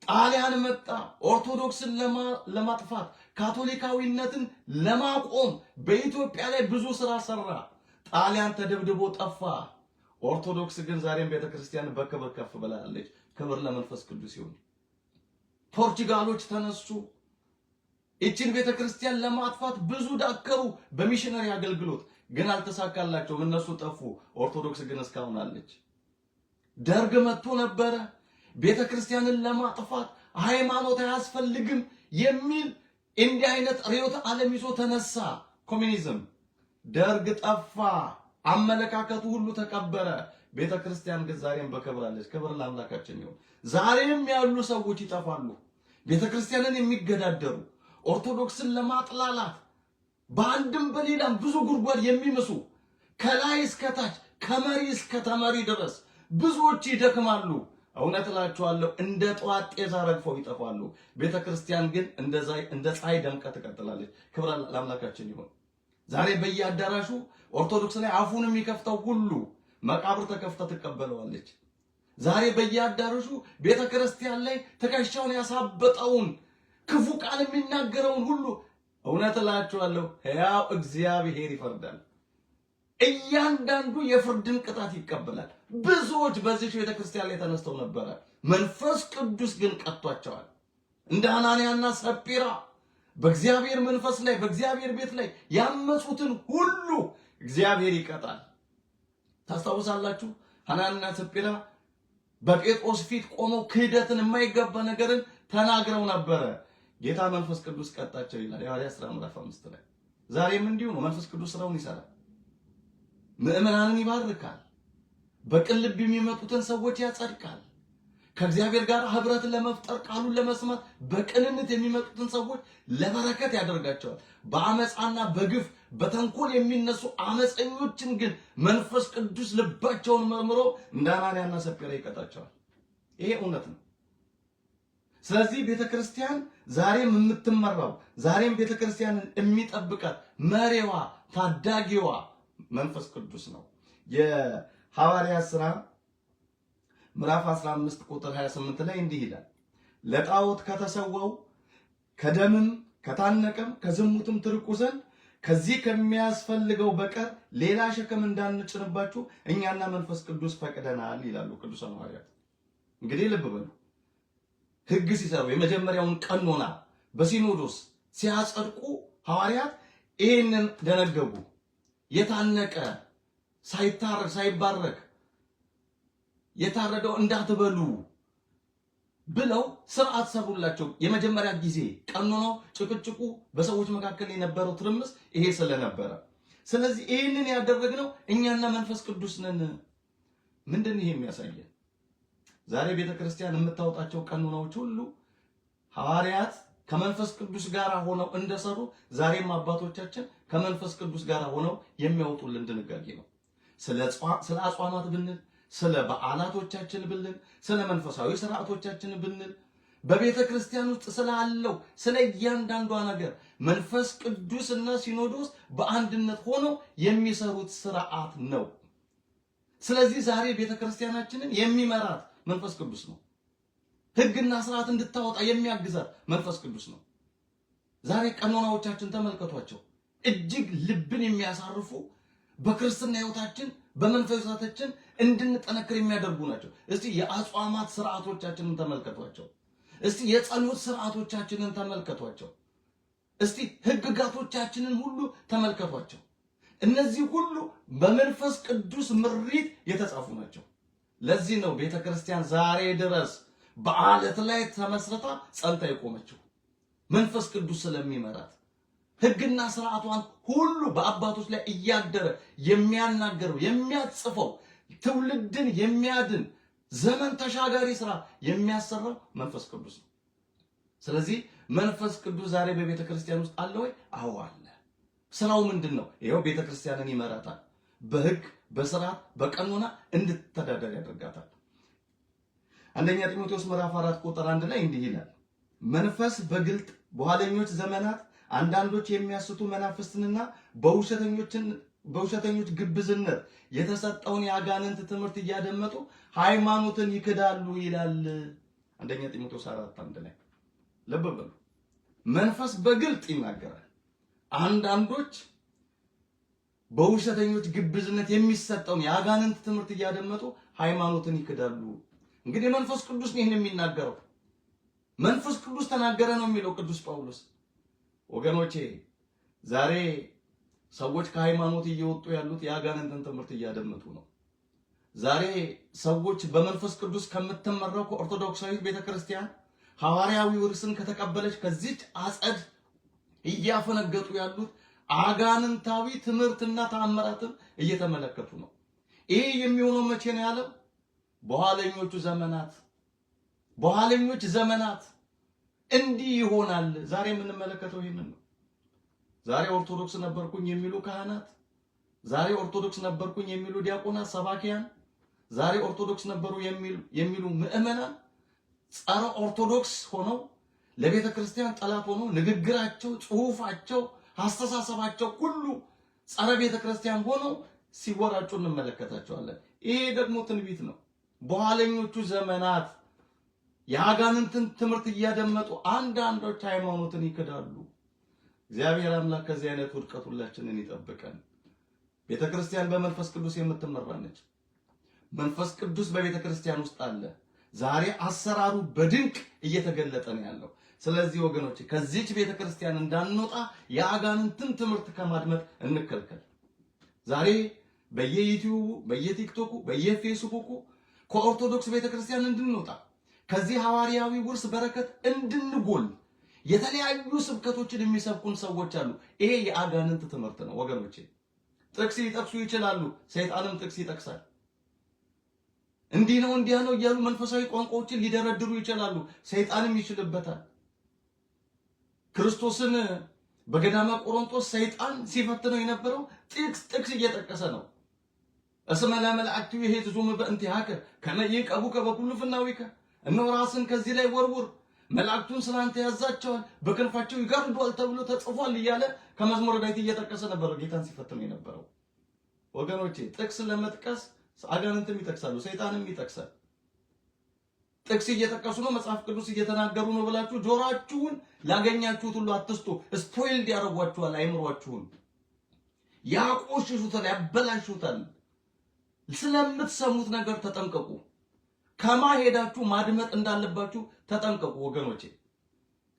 ጣሊያን መጣ፣ ኦርቶዶክስን ለማጥፋት ካቶሊካዊነትን ለማቆም በኢትዮጵያ ላይ ብዙ ስራ ሰራ። ጣሊያን ተደብድቦ ጠፋ። ኦርቶዶክስ ግን ዛሬም ቤተክርስቲያን በክብር ከፍ ብላለች። ክብር ለመንፈስ ቅዱስ ይሁን። ፖርቹጋሎች ተነሱ፣ እቺን ቤተክርስቲያን ለማጥፋት ብዙ ዳከሩ በሚሽነሪ አገልግሎት፣ ግን አልተሳካላቸውም። እነሱ ጠፉ፣ ኦርቶዶክስ ግን እስካሁን አለች። ደርግ መጥቶ ነበረ ቤተክርስቲያንን ለማጥፋት ሃይማኖት አያስፈልግም የሚል እንዲህ አይነት ርዕዮተ ዓለም ይዞ ተነሳ። ኮሚኒዝም። ደርግ ጠፋ፣ አመለካከቱ ሁሉ ተቀበረ። ቤተክርስቲያን ግን ዛሬም በክብራለች። ክብር ለአምላካችን ይሁን። ዛሬም ያሉ ሰዎች ይጠፋሉ፣ ቤተክርስቲያንን የሚገዳደሩ ኦርቶዶክስን ለማጥላላት በአንድም በሌላም ብዙ ጉድጓድ የሚምሱ ከላይ እስከ ታች ከመሪ እስከ ተመሪ ድረስ ብዙዎች ይደክማሉ። እውነት እላችኋለሁ እንደ ጧት ጤዛ ረግፈው ይጠፋሉ። ቤተክርስቲያን ግን እንደ ፀሐይ ደምቃ ትቀጥላለች። ክብር ለአምላካችን ይሁን። ዛሬ በየአዳራሹ ኦርቶዶክስ ላይ አፉን የሚከፍተው ሁሉ መቃብር ተከፍታ ትቀበለዋለች። ዛሬ በየአዳራሹ ቤተክርስቲያን ላይ ትከሻውን ያሳበጠውን ክፉ ቃል የሚናገረውን ሁሉ እውነት እላችኋለሁ ሕያው እግዚአብሔር ይፈርዳል። እያንዳንዱ የፍርድን ቅጣት ይቀበላል። ብዙዎች በዚህ ቤተክርስቲያን ላይ ተነስተው ነበረ፣ መንፈስ ቅዱስ ግን ቀጥቷቸዋል። እንደ ሐናንያና ሰጲራ በእግዚአብሔር መንፈስ ላይ በእግዚአብሔር ቤት ላይ ያመጹትን ሁሉ እግዚአብሔር ይቀጣል። ታስታውሳላችሁ? ሐናንያና ሰጲራ በጴጥሮስ ፊት ቆመው ክህደትን የማይገባ ነገርን ተናግረው ነበረ። ጌታ መንፈስ ቅዱስ ቀጣቸው ይላል የሐዋርያት ሥራ ምዕራፍ 5 ላይ። ዛሬም እንዲሁ ነው። መንፈስ ቅዱስ ስራውን ይሰራል። ምእመናንን ይባርካል። በቅን ልብ የሚመጡትን ሰዎች ያጸድቃል። ከእግዚአብሔር ጋር ህብረት ለመፍጠር ቃሉን ለመስማት በቅንነት የሚመጡትን ሰዎች ለበረከት ያደርጋቸዋል። በአመፃና በግፍ በተንኮል የሚነሱ አመፀኞችን ግን መንፈስ ቅዱስ ልባቸውን መርምሮ እንደ ሐናንያና ሰጲራ ይቀጣቸዋል። ይሄ እውነት ነው። ስለዚህ ቤተክርስቲያን ዛሬም የምትመራው ዛሬም ቤተክርስቲያንን የሚጠብቃት መሪዋ ታዳጊዋ መንፈስ ቅዱስ ነው። የሐዋርያት ሥራ ምዕራፍ 15 ቁጥር 28 ላይ እንዲህ ይላል፣ ለጣዖት ከተሰዋው ከደምም ከታነቀም ከዝሙትም ትርቁ ዘንድ ከዚህ ከሚያስፈልገው በቀር ሌላ ሸክም እንዳንጭንባችሁ እኛና መንፈስ ቅዱስ ፈቅደናል ይላሉ ቅዱሳን ሐዋርያት። እንግዲህ ልብ በሉ፣ ሕግ ሲሰሩ የመጀመሪያውን ቀኖና በሲኖዶስ ሲያጸድቁ ሐዋርያት ይህንን ደነገጉ። የታነቀ ሳይታረድ ሳይባረክ የታረደው እንዳትበሉ ብለው ስርዓት ሰሩላቸው። የመጀመሪያ ጊዜ ቀኖናው ጭቅጭቁ በሰዎች መካከል የነበረው ትርምስ ይሄ ስለነበረ፣ ስለዚህ ይህንን ያደረግነው እኛና መንፈስ ቅዱስ ነን። ምንድን ይሄ የሚያሳየን? ዛሬ ቤተክርስቲያን የምታወጣቸው ቀኖናዎች ሁሉ ሐዋርያት ከመንፈስ ቅዱስ ጋር ሆነው እንደሰሩ ዛሬም አባቶቻችን ከመንፈስ ቅዱስ ጋር ሆነው የሚያወጡልን ድንጋጌ ነው። ስለ አጽዋማት ብንል፣ ስለ በዓላቶቻችን ብንል፣ ስለ መንፈሳዊ ስርዓቶቻችን ብንል፣ በቤተ ክርስቲያን ውስጥ ስላለው ስለ እያንዳንዷ ነገር መንፈስ ቅዱስና ሲኖዶስ በአንድነት ሆነው የሚሰሩት ስርዓት ነው። ስለዚህ ዛሬ ቤተ ክርስቲያናችንን የሚመራት መንፈስ ቅዱስ ነው። ሕግና ስርዓት እንድታወጣ የሚያግዛት መንፈስ ቅዱስ ነው። ዛሬ ቀኖናዎቻችን ተመልከቷቸው፣ እጅግ ልብን የሚያሳርፉ በክርስትና ሕይወታችን በመንፈሳችን እንድንጠነክር የሚያደርጉ ናቸው። እስቲ የአጽዋማት ስርዓቶቻችንን ተመልከቷቸው። እስቲ የጸሎት ስርዓቶቻችንን ተመልከቷቸው። እስቲ ሕግጋቶቻችንን ሁሉ ተመልከቷቸው። እነዚህ ሁሉ በመንፈስ ቅዱስ ምሪት የተጻፉ ናቸው። ለዚህ ነው ቤተክርስቲያን ዛሬ ድረስ በአለት ላይ ተመስርታ ጸንታ የቆመችው መንፈስ ቅዱስ ስለሚመራት። ሕግና ስርዓቷን ሁሉ በአባቶች ላይ እያደረ የሚያናገረው የሚያጽፈው ትውልድን የሚያድን ዘመን ተሻጋሪ ስራ የሚያሰራው መንፈስ ቅዱስ ነው። ስለዚህ መንፈስ ቅዱስ ዛሬ በቤተ ክርስቲያን ውስጥ አለ ወይ? አዎ አለ። ስራው ምንድነው? ይሄው ቤተክርስቲያንን ይመራታል። በህግ በስርዓት በቀኖና እንድትተዳደር ያደርጋታል። አንደኛ ጢሞቴዎስ ምዕራፍ 4 ቁጥር 1 ላይ እንዲህ ይላል፣ መንፈስ በግልጥ በኋለኞች ዘመናት አንዳንዶች የሚያስቱ መናፍስትንና በውሸተኞች ግብዝነት የተሰጠውን የአጋንንት ትምህርት እያደመጡ ሃይማኖትን ይክዳሉ ይላል። አንደኛ ጢሞቴዎስ 4:1 ላይ ልብ በሉ። መንፈስ በግልጥ ይናገራል። አንዳንዶች በውሸተኞች ግብዝነት የሚሰጠውን የአጋንንት ትምህርት እያደመጡ ሃይማኖትን ይክዳሉ። እንግዲህ መንፈስ ቅዱስ ነው ይሄን የሚናገረው። መንፈስ ቅዱስ ተናገረ ነው የሚለው ቅዱስ ጳውሎስ። ወገኖቼ ዛሬ ሰዎች ከሃይማኖት እየወጡ ያሉት የአጋንንትን ትምህርት እያደመጡ ነው። ዛሬ ሰዎች በመንፈስ ቅዱስ ከምትመራው ከኦርቶዶክሳዊት ቤተክርስቲያን ሐዋርያዊ ውርስን ከተቀበለች ከዚች አጸድ እያፈነገጡ ያሉት አጋንንታዊ ትምህርትና ተአምራትን እየተመለከቱ ነው። ይሄ የሚሆነው መቼ ነው ያለው? በኋለኞች ዘመናት እንዲህ ይሆናል። ዛሬ የምንመለከተው ይሄንን ነው። ዛሬ ኦርቶዶክስ ነበርኩኝ የሚሉ ካህናት፣ ዛሬ ኦርቶዶክስ ነበርኩኝ የሚሉ ዲያቆናት፣ ሰባኪያን፣ ዛሬ ኦርቶዶክስ ነበሩ የሚሉ ምዕመናን ጸረ ኦርቶዶክስ ሆነው ለቤተ ክርስቲያን ጠላት ሆነው ንግግራቸው፣ ጽሑፋቸው፣ አስተሳሰባቸው ሁሉ ጸረ ቤተ ክርስቲያን ሆነው ሲወራጩ እንመለከታቸዋለን። ይሄ ደግሞ ትንቢት ነው። በኋለኞቹ ዘመናት የአጋንንትን ትምህርት እያደመጡ አንዳንዶች ሃይማኖትን ይክዳሉ። እግዚአብሔር አምላክ ከዚህ አይነት ውድቀት ሁላችንን ይጠብቀን። ቤተ ክርስቲያን በመንፈስ ቅዱስ የምትመራ ነች። መንፈስ ቅዱስ በቤተ ክርስቲያን ውስጥ አለ። ዛሬ አሰራሩ በድንቅ እየተገለጠ ነው ያለው። ስለዚህ ወገኖች ከዚህች ቤተ ክርስቲያን እንዳንወጣ የአጋንንትን ትምህርት ከማድመጥ እንከልከል። ዛሬ በየዩቲዩቡ፣ በየቲክቶኩ፣ በየፌስቡኩ ከኦርቶዶክስ ቤተ ክርስቲያን እንድንወጣ ከዚህ ሐዋርያዊ ውርስ በረከት እንድንጎል የተለያዩ ስብከቶችን የሚሰብኩን ሰዎች አሉ። ይሄ የአጋንንት ትምህርት ነው ወገኖቼ። ጥቅስ ሊጠቅሱ ይችላሉ። ሰይጣንም ጥቅስ ይጠቅሳል። እንዲህ ነው እንዲያ ነው እያሉ መንፈሳዊ ቋንቋዎችን ሊደረድሩ ይችላሉ። ሰይጣንም ይችልበታል። ክርስቶስን በገዳመ ቆሮንቶስ ሰይጣን ሲፈትነው የነበረው ጥቅስ እየጠቀሰ ነው። እስመ ለመላእክቱ ይሄዝዙም በእንቲአከ ከመ ይዕቀቡከ በኩሉ ፍናዊከ፣ እነሆ ራስን ከዚህ ላይ ወርውር፣ መላእክቱን ስላንተ ያዛቸዋል፣ በክንፋቸው ይጋርዱሃል ተብሎ ተጽፏል እያለ ከመዝሙረ ዳዊት እየጠቀሰ ነበር ጌታን ሲፈትነው የነበረው። ወገኖቼ ጥቅስ ለመጥቀስ አጋንንትም ይጠቅሳሉ፣ ሰይጣንም ይጠቅሳል። ጥቅስ እየጠቀሱ ነው፣ መጽሐፍ ቅዱስ እየተናገሩ ነው ብላችሁ ጆሮአችሁን ላገኛችሁት ሁሉ አትስጡ። ስፖይልድ ያደርጓችኋል፣ አይምሯችሁን ያቆሽሹታል፣ ያበላሹታል። ስለምትሰሙት ነገር ተጠንቀቁ። ከማሄዳችሁ ማድመጥ እንዳለባችሁ ተጠንቀቁ ወገኖቼ።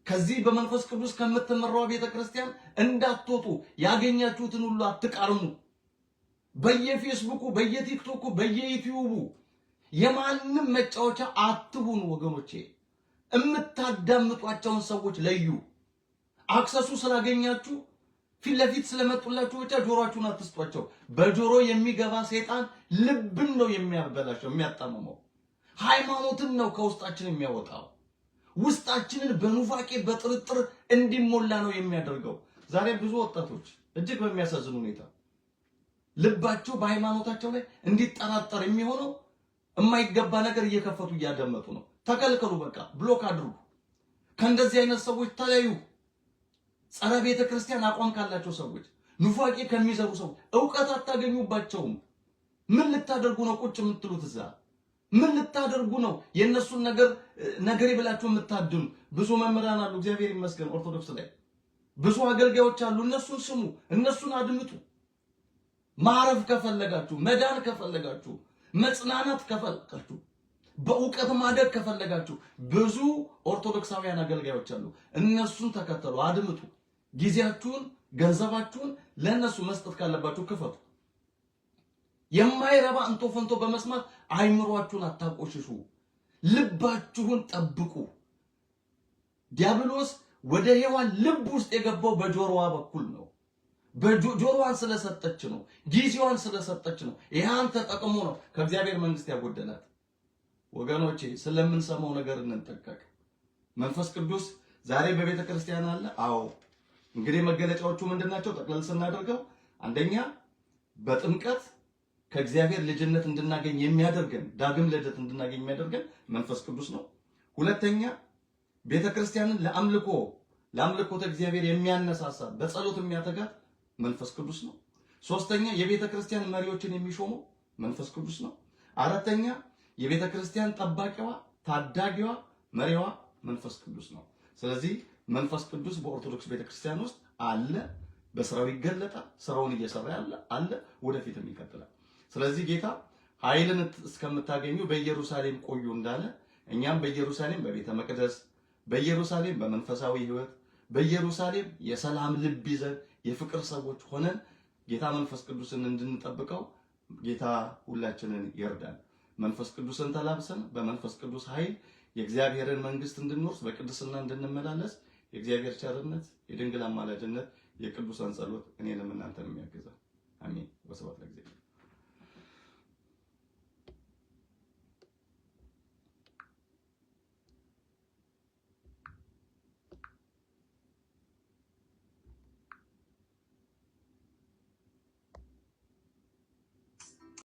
ከዚህ በመንፈስ ቅዱስ ከምትመራው ቤተክርስቲያን እንዳትወጡ ያገኛችሁትን ሁሉ አትቃርሙ። በየፌስቡኩ፣ በየቲክቶኩ፣ በየዩቲዩቡ የማንም መጫወቻ አትሁኑ ወገኖቼ። የምታዳምጧቸውን ሰዎች ለዩ። አክሰሱ ስላገኛችሁ ፊት ለፊት ስለመጡላችሁ ብቻ ጆሮአችሁን አትስጧቸው። በጆሮ የሚገባ ሰይጣን ልብን ነው የሚያበላሸው፣ የሚያጣምመው። ሃይማኖትን ነው ከውስጣችን የሚያወጣው። ውስጣችንን በኑፋቄ በጥርጥር እንዲሞላ ነው የሚያደርገው። ዛሬ ብዙ ወጣቶች እጅግ በሚያሳዝን ሁኔታ ልባቸው በሃይማኖታቸው ላይ እንዲጠራጠር የሚሆነው የማይገባ ነገር እየከፈቱ እያደመጡ ነው። ተከልከሉ፣ በቃ ብሎክ አድርጉ። ከእንደዚህ አይነት ሰዎች ተለዩ። ጸረ ቤተ ክርስቲያን አቋም ካላቸው ሰዎች፣ ኑፋቄ ከሚሰሩ ሰዎች ዕውቀት አታገኙባቸውም። ምን ልታደርጉ ነው ቁጭ የምትሉት እዛ? ምን ልታደርጉ ነው የነሱን ነገር ይብላችሁ የምታድኑ? ብዙ መምህራን አሉ፣ እግዚአብሔር ይመስገን ኦርቶዶክስ ላይ ብዙ አገልጋዮች አሉ። እነሱን ስሙ፣ እነሱን አድምጡ። ማረፍ ከፈለጋችሁ፣ መዳን ከፈለጋችሁ፣ መጽናናት ከፈለጋችሁ፣ በእውቀት ማደግ ከፈለጋችሁ ብዙ ኦርቶዶክሳውያን አገልጋዮች አሉ። እነሱን ተከተሉ፣ አድምጡ። ጊዜያችሁን፣ ገንዘባችሁን ለነሱ መስጠት ካለባችሁ ክፈቱ። የማይረባ እንቶ ፈንቶ በመስማት አይምሯችሁን አታቆሽሹ። ልባችሁን ጠብቁ። ዲያብሎስ ወደ ሔዋን ልብ ውስጥ የገባው በጆሮዋ በኩል ነው። ጆሮዋን ስለሰጠች ነው። ጊዜዋን ስለሰጠች ነው። ይሄን ተጠቅሞ ነው ከእግዚአብሔር መንግስት ያጎደላት። ወገኖቼ ስለምንሰማው ነገር እንጠንቀቅ። መንፈስ ቅዱስ ዛሬ በቤተ ክርስቲያን አለ። አዎ እንግዲህ መገለጫዎቹ ምንድናቸው? ጠቅለል ስናደርገው አንደኛ በጥምቀት ከእግዚአብሔር ልጅነት እንድናገኝ የሚያደርገን ዳግም ልደት እንድናገኝ የሚያደርገን መንፈስ ቅዱስ ነው። ሁለተኛ ቤተክርስቲያንን ለአምልኮተ እግዚአብሔር የሚያነሳሳ በጸሎት የሚያተጋት መንፈስ ቅዱስ ነው። ሶስተኛ የቤተክርስቲያን መሪዎችን የሚሾመው መንፈስ ቅዱስ ነው። አራተኛ የቤተክርስቲያን ጠባቂዋ፣ ታዳጊዋ፣ መሪዋ መንፈስ ቅዱስ ነው። ስለዚህ መንፈስ ቅዱስ በኦርቶዶክስ ቤተክርስቲያን ውስጥ አለ፣ በስራው ይገለጣል፣ ስራውን እየሰራ አለ፣ ወደፊትም ይቀጥላል። ስለዚህ ጌታ ኃይልን እስከምታገኙ በኢየሩሳሌም ቆዩ እንዳለ እኛም በኢየሩሳሌም በቤተ መቅደስ፣ በኢየሩሳሌም በመንፈሳዊ ህይወት፣ በኢየሩሳሌም የሰላም ልብ ይዘን የፍቅር ሰዎች ሆነን ጌታ መንፈስ ቅዱስን እንድንጠብቀው ጌታ ሁላችንን ይርዳል። መንፈስ ቅዱስን ተላብሰን በመንፈስ ቅዱስ ኃይል የእግዚአብሔርን መንግስት እንድንወርስ በቅድስና እንድንመላለስ የእግዚአብሔር ቸርነት፣ የድንግል አማላጅነት፣ የቅዱሳን ጸሎት እኔንም እናንተንም ያግዛል። አሜን። ወስብሐት ለእግዚአብሔር።